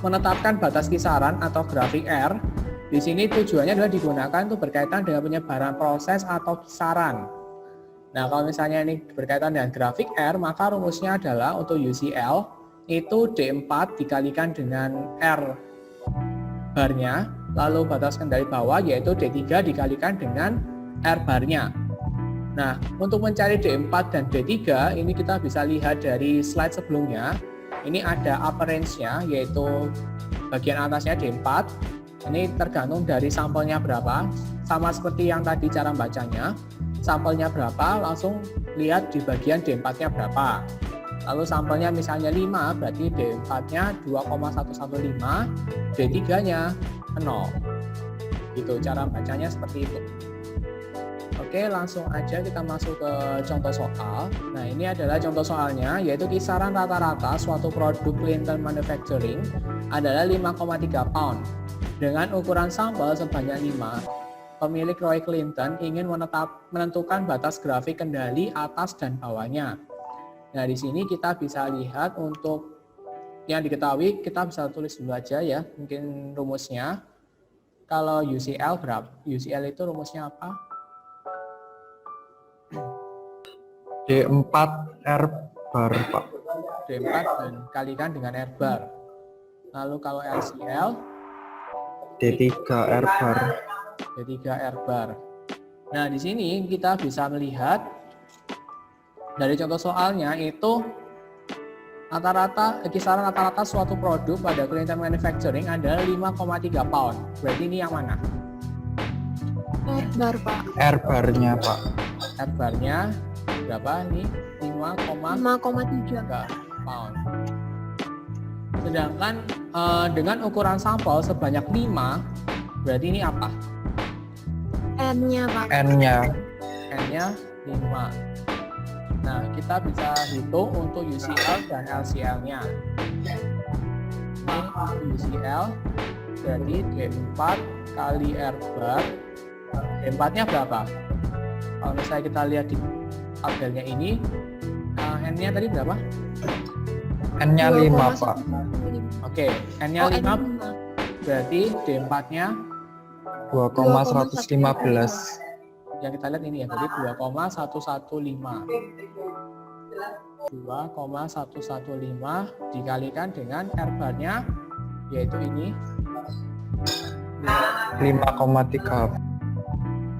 menetapkan batas kisaran atau grafik R. Di sini tujuannya adalah digunakan untuk berkaitan dengan penyebaran proses atau kisaran. Nah, kalau misalnya ini berkaitan dengan grafik R, maka rumusnya adalah untuk UCL itu D4 dikalikan dengan R barnya, lalu batas kendali bawah yaitu D3 dikalikan dengan R barnya. Nah, untuk mencari D4 dan D3, ini kita bisa lihat dari slide sebelumnya. Ini ada upper range-nya, yaitu bagian atasnya D4. Ini tergantung dari sampelnya berapa. Sama seperti yang tadi cara bacanya. Sampelnya berapa, langsung lihat di bagian D4-nya berapa. Lalu sampelnya misalnya 5, berarti D4-nya 2,115, D3-nya 0. Gitu, cara bacanya seperti itu. Oke, langsung aja kita masuk ke contoh soal. Nah, ini adalah contoh soalnya, yaitu kisaran rata-rata suatu produk Clinton Manufacturing adalah 5,3 pound. Dengan ukuran sampel sebanyak 5, pemilik Roy Clinton ingin menentukan batas grafik kendali atas dan bawahnya. Nah, di sini kita bisa lihat untuk yang diketahui, kita bisa tulis dulu aja ya, mungkin rumusnya. Kalau UCL berapa? UCL itu rumusnya apa? D4 R bar, Pak. D4 dan kalikan dengan R bar. Lalu kalau LCL D3 R bar. D3 R bar. Nah, di sini kita bisa melihat dari contoh soalnya itu kisaran rata-rata suatu produk pada Clinton Manufacturing adalah 5,3 pound. Berarti ini yang mana? R bar, Pak. R barnya, Pak. R barnya berapa ini? 5,3 pound. Sedangkan dengan ukuran sampel sebanyak 5, berarti ini apa? N-nya, Pak. N-nya. N-nya 5. Nah, kita bisa hitung untuk UCL dan LCL-nya. Ini UCL, jadi D4 kali R bar. D4-nya berapa? Kalau misalnya kita lihat di tabelnya ini, N-nya tadi berapa? N-nya 5, Pak. Oke, N-nya 5, berarti D4-nya 2,115. yang kita lihat ini ya, berarti 2,115. 2,115 dikalikan dengan R bar-nya, yaitu ini 5,3.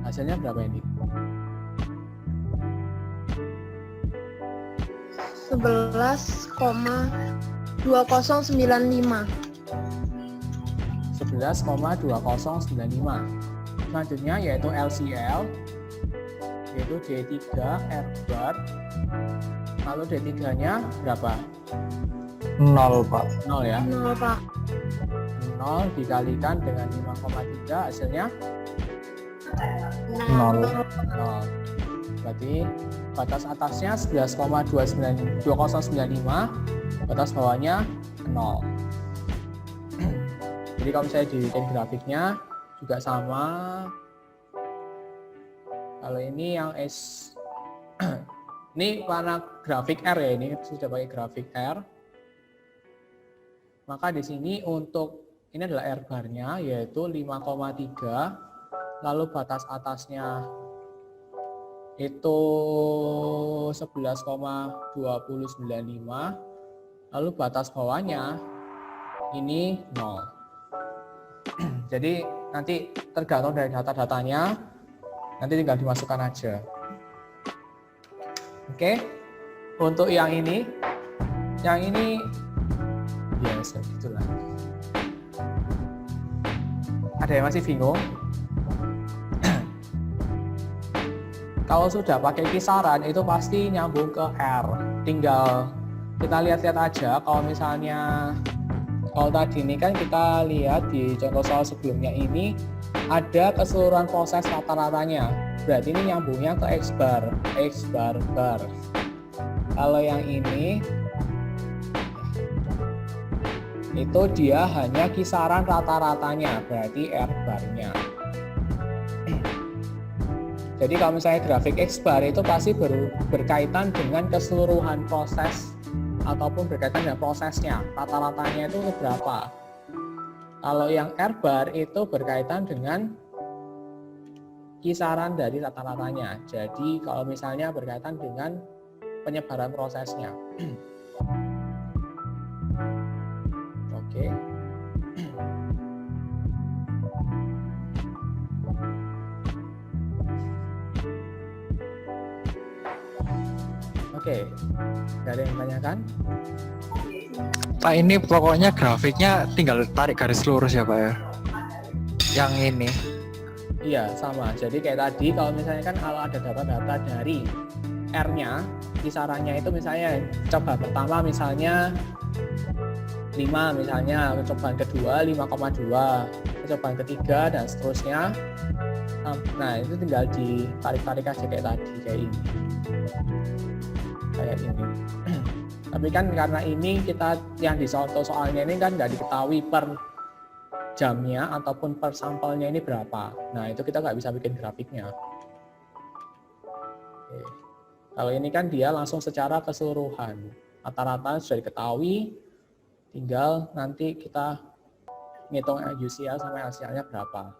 hasilnya berapa ini? 11,2095. 11,2095. Selanjutnya yaitu LCL, yaitu D3 R bar. Lalu D3-nya berapa? 0, Pak. 0 ya. 0, Pak. 0 dikalikan dengan 5,3, hasilnya 0. 0. Berarti batas atasnya 11,2095, batas bawahnya 0. Jadi kalau misalnya dibikin grafiknya juga sama. Kalau ini yang S ini warna grafik R ya, ini sudah pakai grafik R. Maka di sini untuk ini adalah R bar-nya yaitu 5,3, lalu batas atasnya itu 11,2095, lalu batas bawahnya ini 0. Jadi nanti tergantung dari data-datanya, nanti tinggal dimasukkan aja. Oke, untuk yang ini Yang ini biasa gitulah. Ada yang masih bingung? Kalau sudah pakai kisaran itu pasti nyambung ke R. Tinggal kita lihat-lihat aja. Kalau misalnya kalau tadi ini kan kita lihat di contoh soal sebelumnya ini ada keseluruhan proses rata-ratanya. Berarti ini nyambungnya ke X bar, bar. Kalau yang ini itu dia hanya kisaran rata-ratanya, berarti R barnya. Jadi kalau misalnya grafik X bar itu pasti berkaitan dengan keseluruhan proses ataupun berkaitan dengan prosesnya. Rata-ratanya itu berapa? Kalau yang R bar itu berkaitan dengan kisaran dari rata-ratanya. Jadi kalau misalnya berkaitan dengan penyebaran prosesnya. Oke. Oke, nggak ada yang tanyakan? Pak, ini pokoknya grafiknya tinggal tarik garis lurus ya Pak ya? Yang ini. Iya, sama. Jadi kayak tadi, kalau misalnya kan kalau ada data-data dari R-nya, kisarannya itu misalnya coba pertama misalnya 5 misalnya, percobaan kedua 5,2, percobaan ketiga dan seterusnya. Nah, itu tinggal ditarik-tarik aja kayak tadi, kayak ini. Kayak ini. Tapi kan karena ini kita yang di soalnya ini kan nggak diketahui per jamnya ataupun per sampelnya ini berapa. Nah, itu kita nggak bisa bikin grafiknya. Oke. Kalau ini kan dia langsung secara keseluruhan. Rata-rata sudah diketahui, tinggal nanti kita ngitung UCL sampai hasilnya berapa.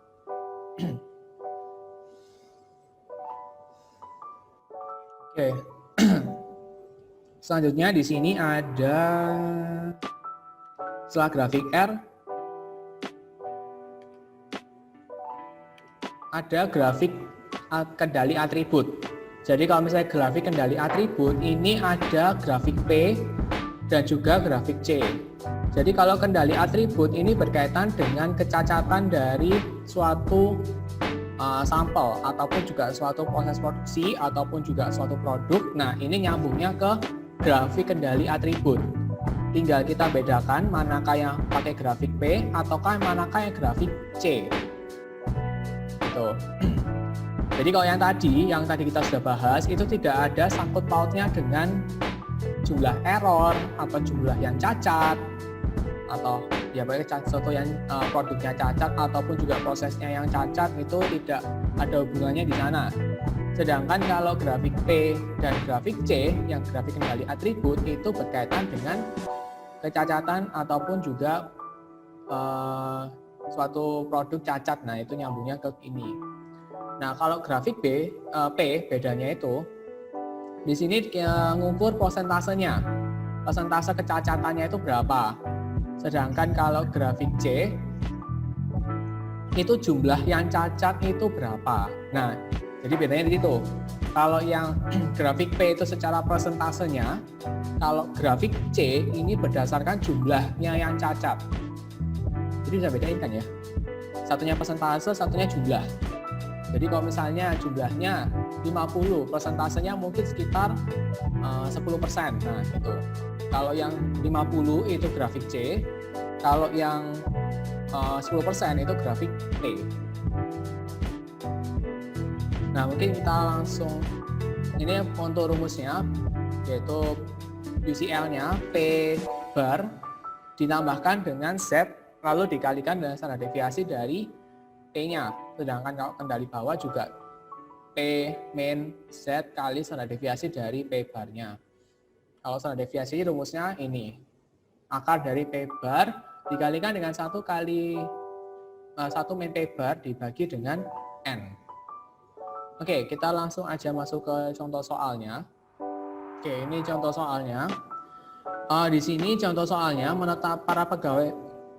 Oke. Selanjutnya di sini ada setelah grafik R ada grafik kendali atribut. Jadi kalau misalnya grafik kendali atribut ini ada grafik P dan juga grafik C. Jadi kalau kendali atribut ini berkaitan dengan kecacatan dari suatu sampel ataupun juga suatu proses produksi ataupun juga suatu produk. Nah, ini nyambungnya ke grafik kendali atribut. Tinggal kita bedakan manakah yang pakai grafik P ataukah manakah yang grafik C. Gitu. Jadi kalau yang tadi kita sudah bahas itu tidak ada sangkut pautnya dengan jumlah error atau jumlah yang cacat atau ya baik suatu yang produknya cacat ataupun juga prosesnya yang cacat itu tidak ada hubungannya di sana. Sedangkan kalau grafik P dan grafik C yang grafik kendali atribut itu berkaitan dengan kecacatan ataupun juga suatu produk cacat. Nah, itu nyambungnya ke ini. Nah, kalau grafik P bedanya itu di sini ngukur persentasenya. Persentase kecacatannya itu berapa? Sedangkan kalau grafik C itu jumlah yang cacat itu berapa. Nah, jadi bedanya di situ. Kalau yang grafik P itu secara persentasenya, kalau grafik C ini berdasarkan jumlahnya yang cacat. Jadi bisa bedain kan ya? Satunya persentase, satunya jumlah. Jadi kalau misalnya jumlahnya 50, persentasenya mungkin sekitar 10%. Nah, itu. Kalau yang 50 itu grafik C, kalau yang 10% itu grafik P. Nah, mungkin kita langsung, ini untuk rumusnya, yaitu UCL-nya P bar ditambahkan dengan Z, lalu dikalikan dengan standar deviasi dari P-nya. Sedangkan kalau kendali bawah juga P min Z kali standar deviasi dari P bar-nya. Kalau standar deviasi rumusnya ini, akar dari P bar dikalikan dengan 1 kali 1 min P bar dibagi dengan N. Oke, kita langsung aja masuk ke contoh soalnya. Oke, ini contoh soalnya. Di sini contoh soalnya menetap para pegawai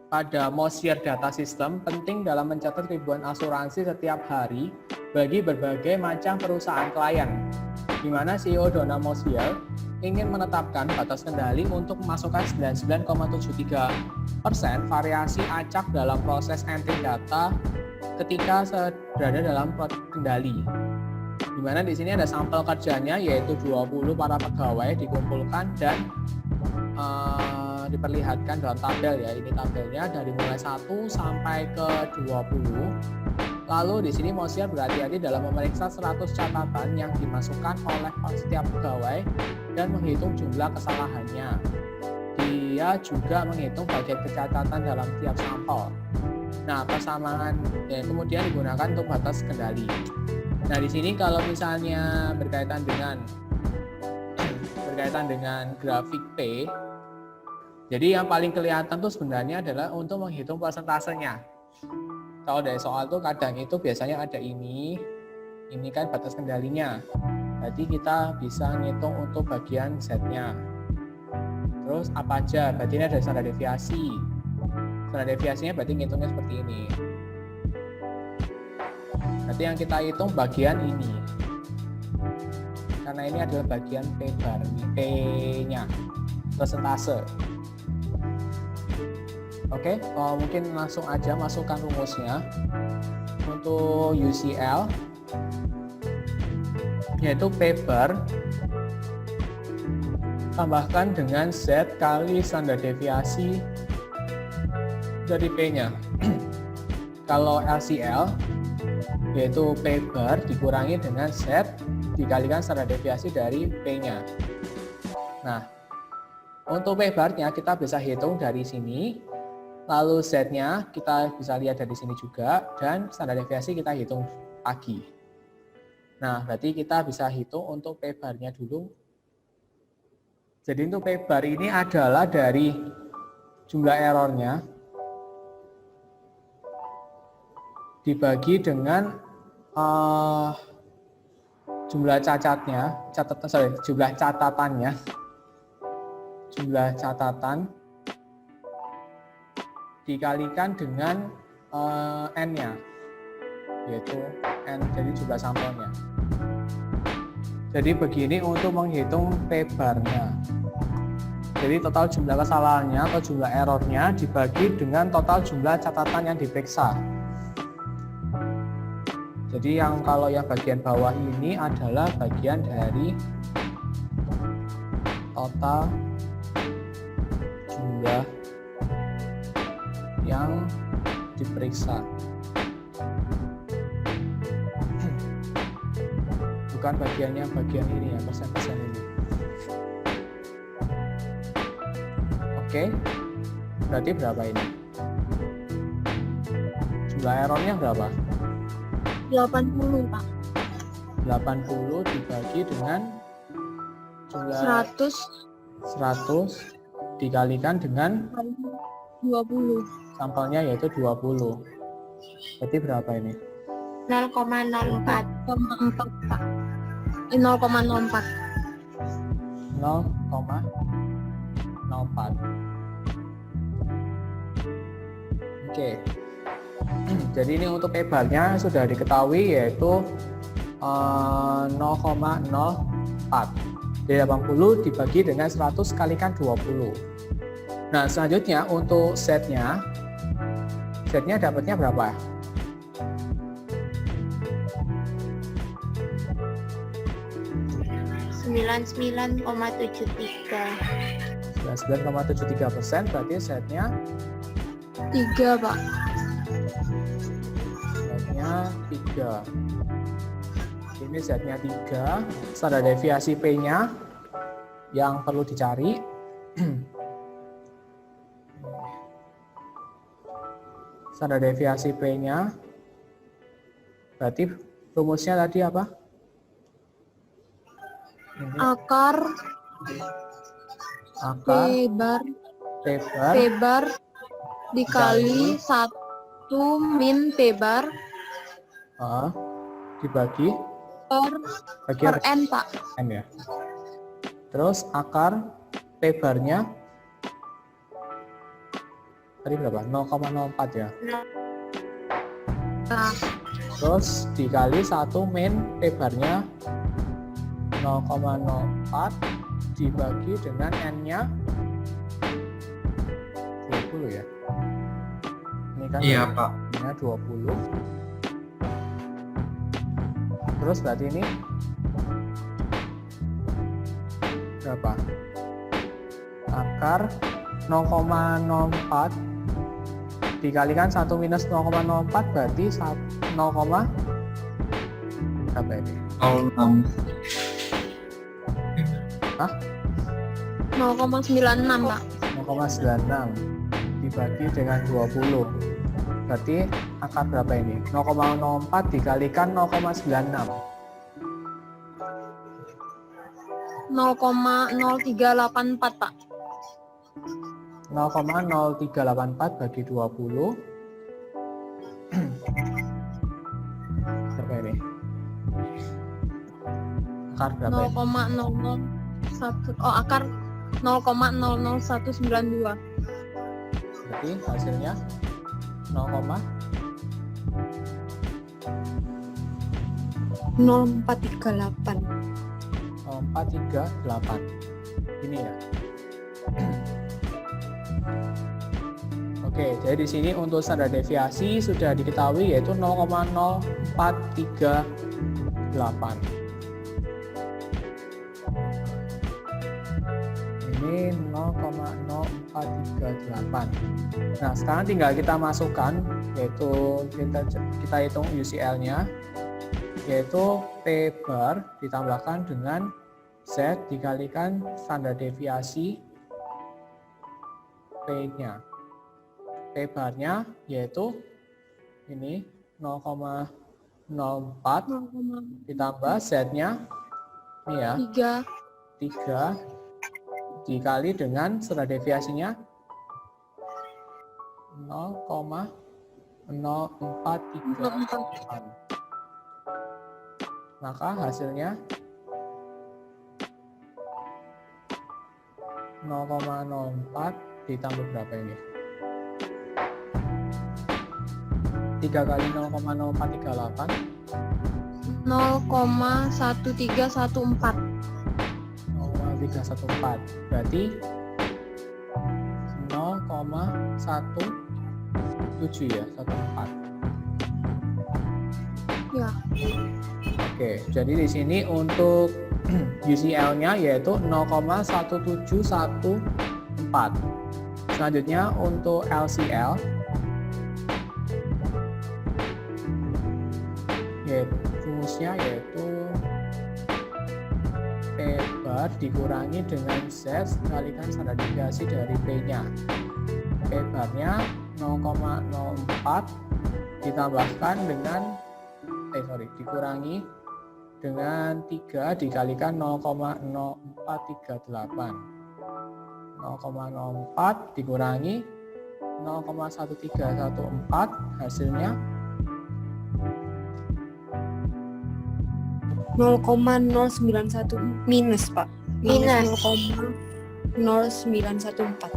pada Mosier Data System penting dalam mencatat ribuan asuransi setiap hari bagi berbagai macam perusahaan klien. di mana CEO Donna Mosial ingin menetapkan batas kendali untuk memasukkan 99,73% variasi acak dalam proses entry data ketika berada dalam kendali. Di mana di sini ada sampel kerjanya yaitu 20 para pegawai dikumpulkan dan diperlihatkan dalam tabel ya. Ini tabelnya dari mulai 1 sampai ke 20. Lalu di sini Mosial berhati-hati dalam memeriksa 100 catatan yang dimasukkan oleh setiap pegawai dan menghitung jumlah kesalahannya. Dia juga menghitung bagian kecacatan dalam tiap sampel. Nah, persamaan kemudian digunakan untuk batas kendali. Nah, di sini kalau misalnya berkaitan dengan grafik P, jadi yang paling kelihatan tuh sebenarnya adalah untuk menghitung persentasenya. Kalau dari soal tuh kadang itu biasanya ada ini kan batas kendalinya. Berarti kita bisa ngitung untuk bagian Z-nya. Terus apa aja? Berarti ini ada standar deviasi. Standar deviasinya berarti ngitungnya seperti ini. Berarti yang kita hitung bagian ini. Karena ini adalah bagian P bar, P-nya, persentase. Oke, mungkin langsung aja masukkan rumusnya. Untuk UCL, yaitu P bar tambahkan dengan Z kali standar deviasi dari P-nya. Kalau LCL, yaitu P bar dikurangi dengan Z dikalikan standar deviasi dari P-nya. Nah, untuk P bar-nya kita bisa hitung dari sini, lalu Z-nya kita bisa lihat dari sini juga, dan standar deviasi kita hitung lagi. Nah, berarti kita bisa hitung untuk P bar-nya dulu. Jadi untuk P bar ini adalah dari jumlah errornya dibagi dengan jumlah jumlah catatan dikalikan dengan N-nya, yaitu N, jadi jumlah sampelnya. Jadi begini untuk menghitung P bar-nya. Jadi total jumlah kesalahannya atau jumlah errornya dibagi dengan total jumlah catatan yang diperiksa. Jadi kalau yang bagian bawah ini adalah bagian dari total jumlah yang diperiksa. Bukan bagiannya bagian ini ya, persen-persen ini. Oke, berarti berapa ini? Jumlah errornya berapa? 80, Pak. 80 dibagi dengan jumlah 100 dikalikan dengan 20. sampelnya yaitu 20. Berarti berapa ini? 0,04. 0,4, Pak. 0,04. 0,04. Oke. Jadi ini untuk P bar-nya sudah diketahui yaitu 0,04. Jadi 80 dibagi dengan 100 kalikan 20. Nah, selanjutnya untuk Z-nya dapatnya berapa? 99,73. 99,73%, berarti Z-nya 3, Pak. Z-nya 3. Ini Z-nya 3. Standar deviasi P-nya yang perlu dicari. Standar deviasi P-nya. Berarti rumusnya tadi apa? Ini Akar P bar dikali 1 min P bar dibagi per N, Pak. N ya. Terus akar P bar-nya tadi berapa? 0,04 ya. Nah, Terus dikali 1 min P bar-nya 0,04 dibagi dengan N-nya 20 ya. Ini kan Iya, Pak. N-nya 20. Terus berarti ini berapa? Akar 0,04 dikalikan 1 minus 0,04 berarti 0, berapa ini? 06. Hah? 0,96 Pak. 0,96 dibagi dengan 20. Berarti akar berapa ini? 0,04 dikalikan 0,96. 0,0384 Pak. 0,0384 bagi 20. Berapa ini? Akar berapa ini? 0,001. Oh, akar 0,00192. Berarti hasilnya 0, 0438. 0438. Ini ya. Oke, jadi di sini untuk standar deviasi sudah diketahui yaitu 0,0438. Ini 0,0438. Nah, sekarang tinggal kita masukkan yaitu kita hitung UCL-nya yaitu P bar ditambahkan dengan Z dikalikan standar deviasi P-nya. P barnya yaitu ini 0,04 ditambah Z-nya ini ya 3 dikali dengan standar deviasinya 0,0438. Maka hasilnya 0,04 ditambah berapa ini? 3 kali 0,0438 0,1314. 0,314 berarti 0,17 ya, 14. Ya. Oke, jadi di sini untuk UCL-nya yaitu 0,1714. Selanjutnya untuk LCL yaitu rumusnya yaitu P bar dikurangi dengan Z dikalikan standar deviasi dari P-nya. P barnya 0,04 ditambahkan dengan dikurangi dengan 3 dikalikan 0,0438. 0,04 dikurangi 0,1314 hasilnya 0,091 minus Pak. Minus. 0,0914.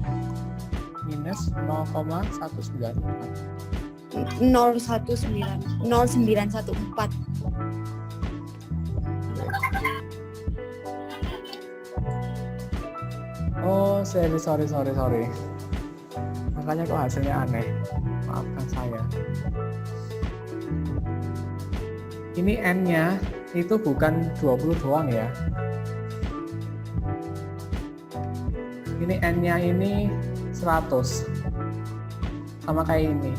minus 0,194. 0914. Oh, sorry. Makanya kok hasilnya aneh. Maafkan saya. Ini N-nya itu bukan 20 doang ya. Ini N-nya ini 100. Sama kayak ini.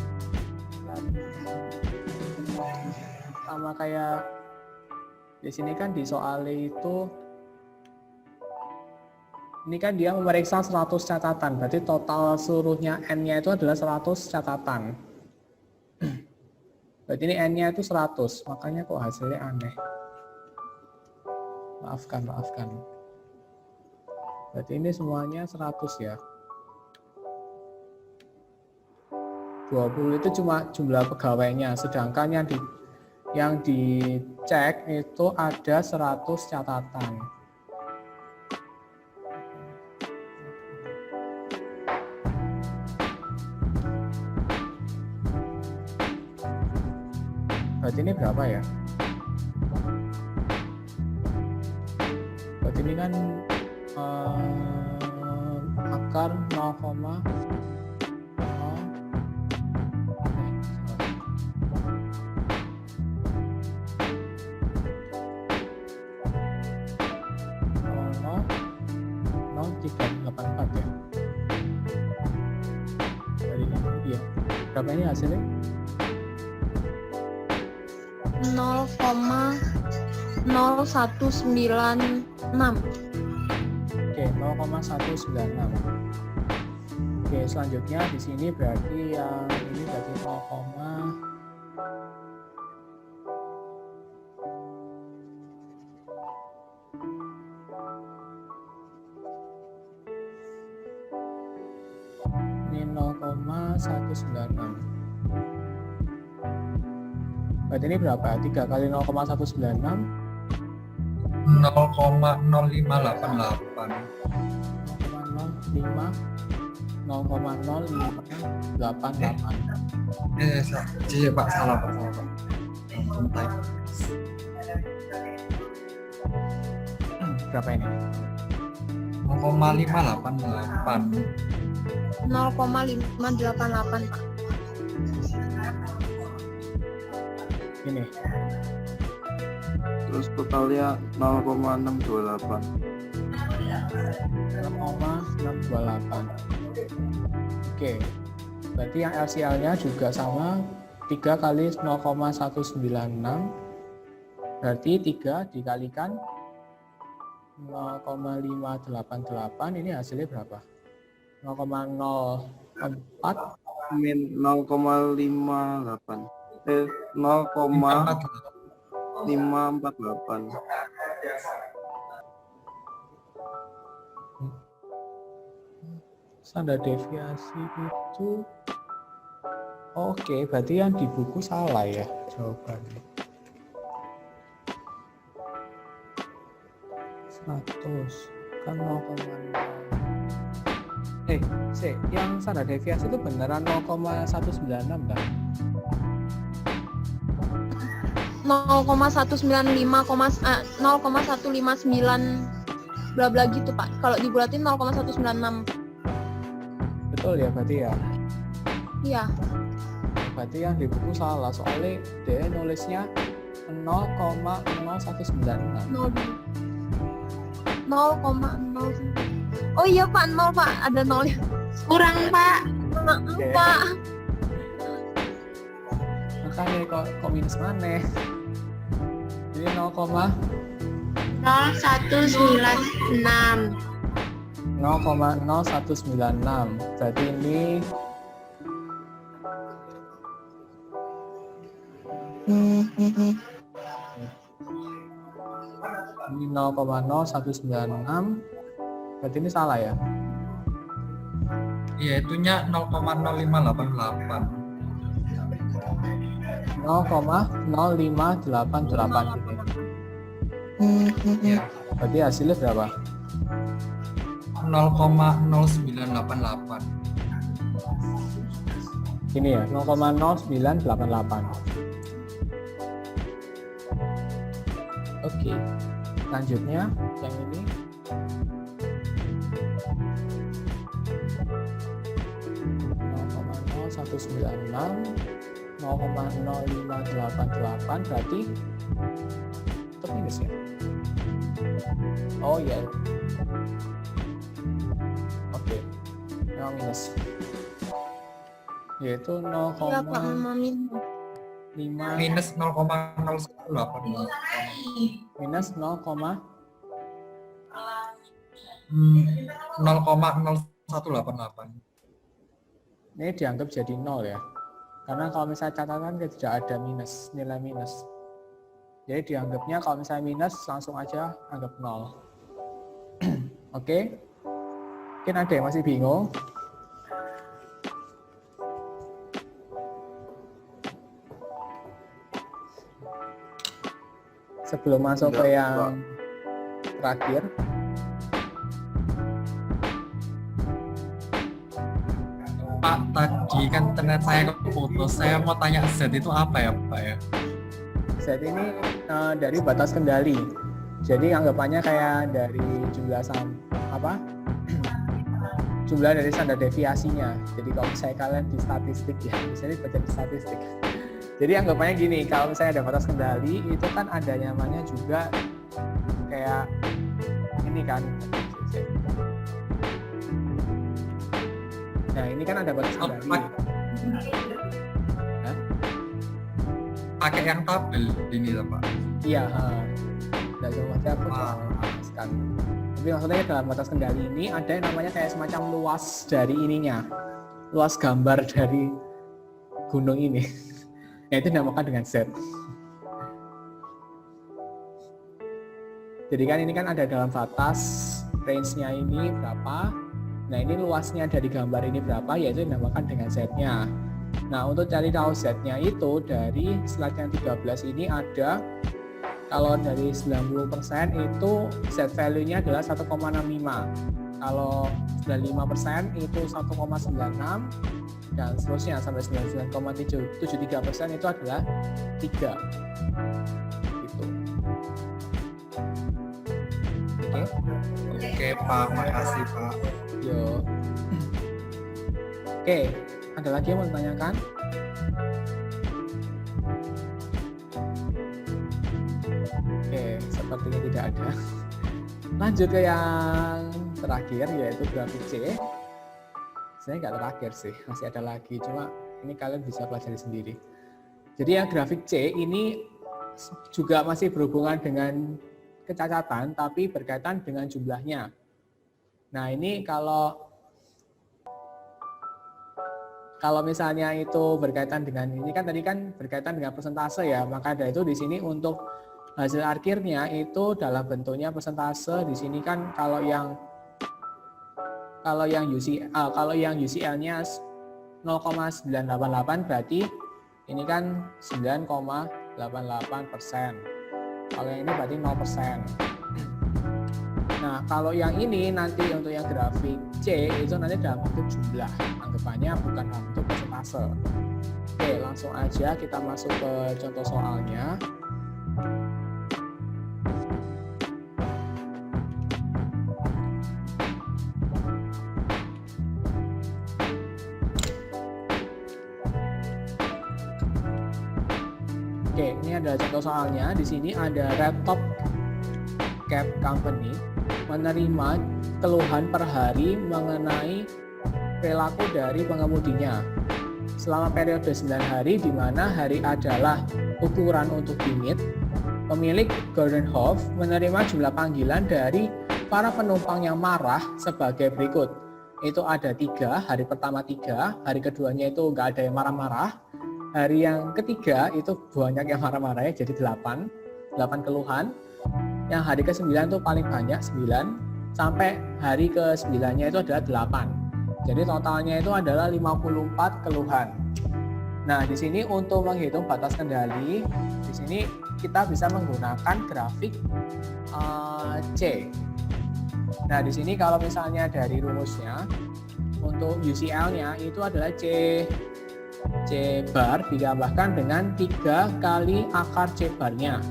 Sama kayak di sini kan di soal itu ini kan dia memeriksa 100 catatan, berarti total seluruhnya N-nya itu adalah 100 catatan. Berarti ini N-nya itu 100, makanya kok hasilnya aneh. Maafkan. Berarti ini semuanya 100 ya. 20 itu cuma jumlah pegawainya, sedangkan yang dicek itu ada 100 catatan. Berarti ini berapa ya? ini kan akar 0,0 0,0384 ya. Dari iya. Berapa ini hasilnya? 0,0196. Oke, 0,196. Oke, selanjutnya di sini berarti yang ini berarti 0, ini 0,196. Berarti ini berapa? 3 kali 0,196 0,0588. 0,0588. Pak, salah Pak. Bentar. Berapa ini? 0,588. 0,588 Pak. Ini. Terus totalnya 0,628. 0,628. Oke. Berarti yang LCL-nya juga sama 3 kali 0,196. Berarti 3 dikalikan 0,588 ini hasilnya berapa? 0,04 Min 0,58. 0,548. standar deviasi itu oke, berarti yang di buku salah ya jawabannya. 100 kan 0,0. Yang standar deviasi itu beneran 0,196 kan? 0,159 bla bla gitu Pak. Kalau dibulatin 0,196. Betul ya berarti ya? Iya. Berarti yang di buku salah soalnya dia nulisnya 0,0196. 0,0. Oh iya Pak, 0 Pak, ada 0 ya. Kurang, Pak. Maaf Oke. Pak. Makanya kok minus mana? Jadi 0196. 0,0196. Berarti ini ini 0,0196. Berarti ini salah ya? Iya, itunya 0,0588. 0,0588 gitu. Iya. Berarti hasilnya berapa? 0,0988. Ini ya, 0,0988. Oke. Selanjutnya yang ini .196 0,0588 berarti tetap minus ya? Oh iya. Oke. Memang minus. Yaitu Iya Pak, Mamin. 5 Minus 0,0188. minus 0,0188. ini dianggap jadi 0 ya. Karena kalau misalnya catatan tidak ada minus, nilai minus. Jadi dianggapnya kalau misalnya minus langsung aja anggap 0. Oke. Mungkin ada yang masih bingung. Sebelum masuk ke yang terakhir. Pak, tadi kan internet saya keputus. Saya mau tanya Z itu apa ya, Pak ya? Z ini dari batas kendali. Jadi anggapannya kayak dari jumlah jumlah dari standar deviasinya. Jadi kalau misalnya kalian di statistik ya, misalnya baca di statistik. Jadi anggapannya gini, kalau misalnya ada batas kendali itu kan ada namanya juga kayak ini kan. Nah ini kan ada batas kendali. Pakai yang tabel ini lah Pak. Iya, nggak jauh aja aku jelaskan. Tapi maksudnya dalam batas kendali ini ada yang namanya kayak semacam luas dari ininya, luas gambar dari gunung ini. Itu dinamakan dengan Z. Jadi kan ini kan ada dalam batas range-nya ini berapa. Nah ini luasnya dari gambar ini berapa, yaitu dinamakan dengan Z-nya. Nah untuk cari tahu Z-nya itu dari slide yang 13 ini ada, kalau dari 90% itu Z value-nya adalah 1,65. Kalau 95% itu 1,96 dan seterusnya sampai 99,73% itu adalah 3. Gitu. Oke. Oke Pak, makasih Pak. Yo. Oke, ada lagi yang mau ditanyakan? Oke, sepertinya tidak ada. Lanjut ke yang terakhir, yaitu grafik C. Saya nggak terakhir sih, masih ada lagi. Cuma ini kalian bisa pelajari sendiri. Jadi yang grafik C ini juga masih berhubungan dengan kecacatan, tapi berkaitan dengan jumlahnya. Nah ini kalau misalnya itu berkaitan dengan ini kan tadi kan berkaitan dengan persentase ya, maka dari itu di sini untuk hasil akhirnya itu dalam bentuknya persentase. Di sini kan kalau yang UCL-nya 0,988 berarti ini kan 9,88%. Kalau yang ini berarti 0%. Nah, kalau yang ini nanti untuk yang grafik C itu nanti dalam bentuk jumlah. Anggapannya bukan dalam bentuk persentase. Oke, langsung aja kita masuk ke contoh soalnya. Oke, ini ada contoh soalnya. Di sini ada Red Top Cab Company menerima keluhan per hari mengenai perilaku dari pengemudinya selama periode 9 hari, di mana hari adalah ukuran untuk unit. Pemilik Gordon Hof menerima jumlah panggilan dari para penumpang yang marah sebagai berikut. Itu ada 3, hari pertama 3, hari keduanya itu nggak ada yang marah-marah, hari yang ketiga itu banyak yang marah-marah ya, jadi 8 keluhan. Yang hari ke-9 itu paling banyak 9, sampai hari ke-9-nya itu adalah 8. Jadi totalnya itu adalah 54 keluhan. Nah, di sini untuk menghitung batas kendali, di sini kita bisa menggunakan grafik C. Nah, di sini kalau misalnya dari rumusnya untuk UCL-nya itu adalah C bar ditambahkan dengan 3 kali akar C barnya.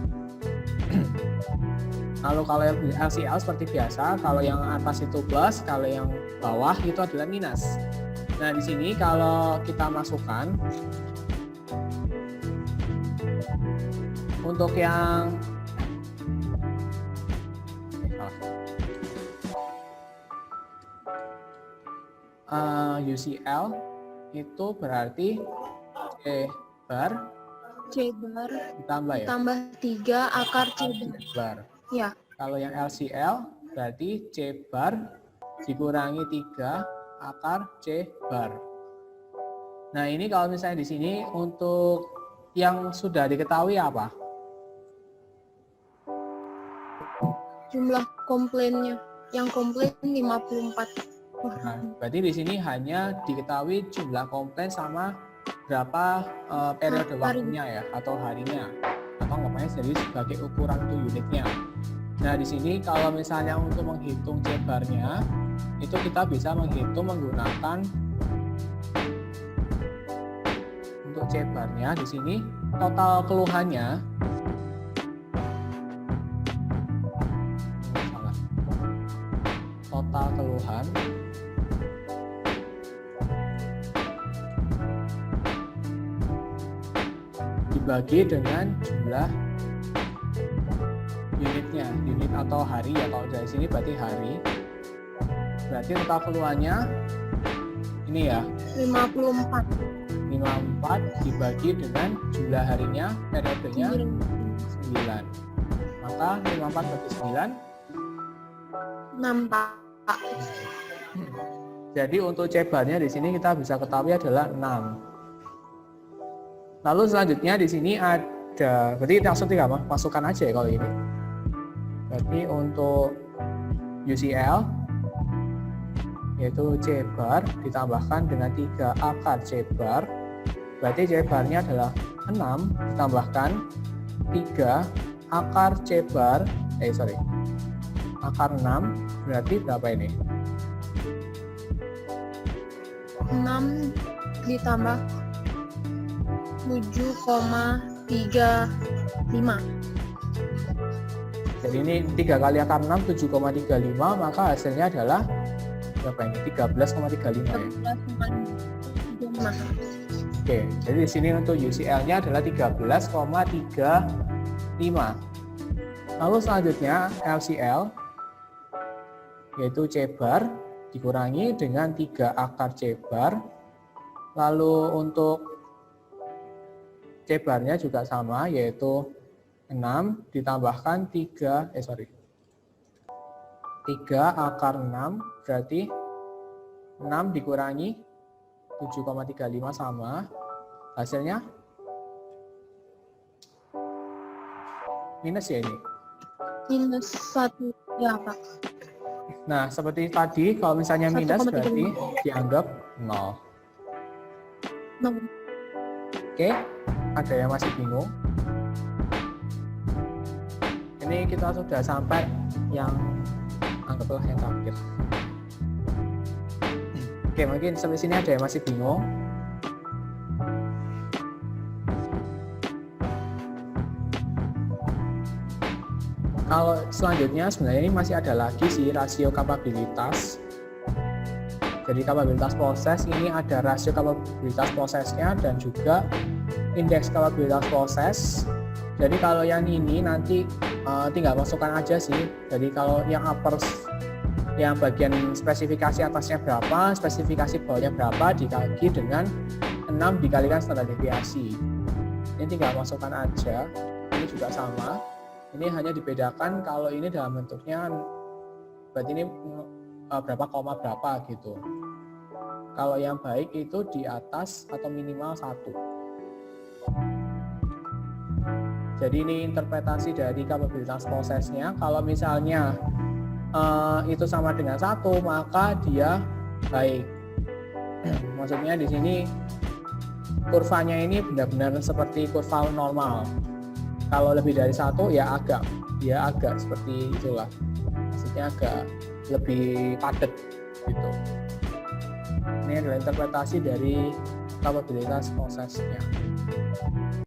Kalau yang LCL seperti biasa, kalau yang atas itu plus, kalau yang bawah itu adalah minus. Nah, di sini kalau kita masukkan untuk yang UCL itu berarti C bar ditambah 3 akar C bar. Ya. Kalau yang LCL berarti C bar dikurangi 3 akar C bar. Nah, ini kalau misalnya di sini untuk yang sudah diketahui apa? Jumlah komplainnya. Yang komplain 54. Nah, berarti di sini hanya diketahui jumlah komplain sama berapa periode waktunya ya, atau harinya, atau anggapannya jadi sebagai ukuran untuk unitnya. Nah, di sini kalau misalnya untuk menghitung C bar-nya itu kita bisa menghitung menggunakan untuk C bar-nya di sini total keluhannya tambahan dibagi dengan jumlah unitnya, unit atau hari ya, kalau dari sini berarti hari. Berarti total keluarnya ini ya, 54. 54 dibagi dengan jumlah harinya, periodenya 9. Maka 54 bagi 9 6, Pak. Jadi untuk C-barnya di sini kita bisa ketahui adalah 6. Lalu selanjutnya di sini ada, berarti langsung tinggal masukkan aja ya kalau ini. Berarti untuk UCL yaitu C-bar ditambahkan dengan 3 akar C-bar. Berarti C-barnya adalah 6 ditambahkan 3 akar C-bar, akar 6 berarti berapa ini? 6 ditambah 7,35. Jadi ini 3 kali akar 6 7,35, maka hasilnya adalah berapa ini? 13,35 ya. 13,35. Oke, jadi di sini untuk UCL-nya adalah 13,35. Lalu selanjutnya LCL yaitu C-bar dikurangi dengan 3 akar C-bar. Lalu untuk C-barnya juga sama, yaitu 6 ditambahkan 3 akar 6, berarti 6 dikurangi 7,35 sama, hasilnya minus ya ini. Minus 1 ya, Pak. Nah, seperti tadi, kalau misalnya minus 1,35. berarti dianggap 0. Oke, ada yang masih bingung? Ini kita sudah sampai yang anggaplah yang terakhir. Oke, mungkin sampai sini ada yang masih bingung. Kalau selanjutnya sebenarnya ini masih ada lagi sih rasio kapabilitas. Jadi kapabilitas proses ini ada rasio kapabilitas prosesnya dan juga indeks kapabilitas proses. Jadi kalau yang ini nanti tinggal masukkan aja sih. Jadi kalau yang upper, yang bagian spesifikasi atasnya berapa, spesifikasi bawahnya berapa, dibagi dengan 6 dikalikan standar deviasi. Ini tinggal masukkan aja. Ini juga sama. Ini hanya dibedakan kalau ini dalam bentuknya berarti ini berapa koma berapa gitu. Kalau yang baik itu di atas atau minimal 1. Jadi ini interpretasi dari kapabilitas prosesnya. Kalau misalnya itu sama dengan 1, maka dia baik. Maksudnya di sini kurvanya ini benar-benar seperti kurva normal. Kalau lebih dari 1 ya agak seperti itulah, maksudnya agak lebih padat gitu. Ini adalah interpretasi dari kapabilitas prosesnya.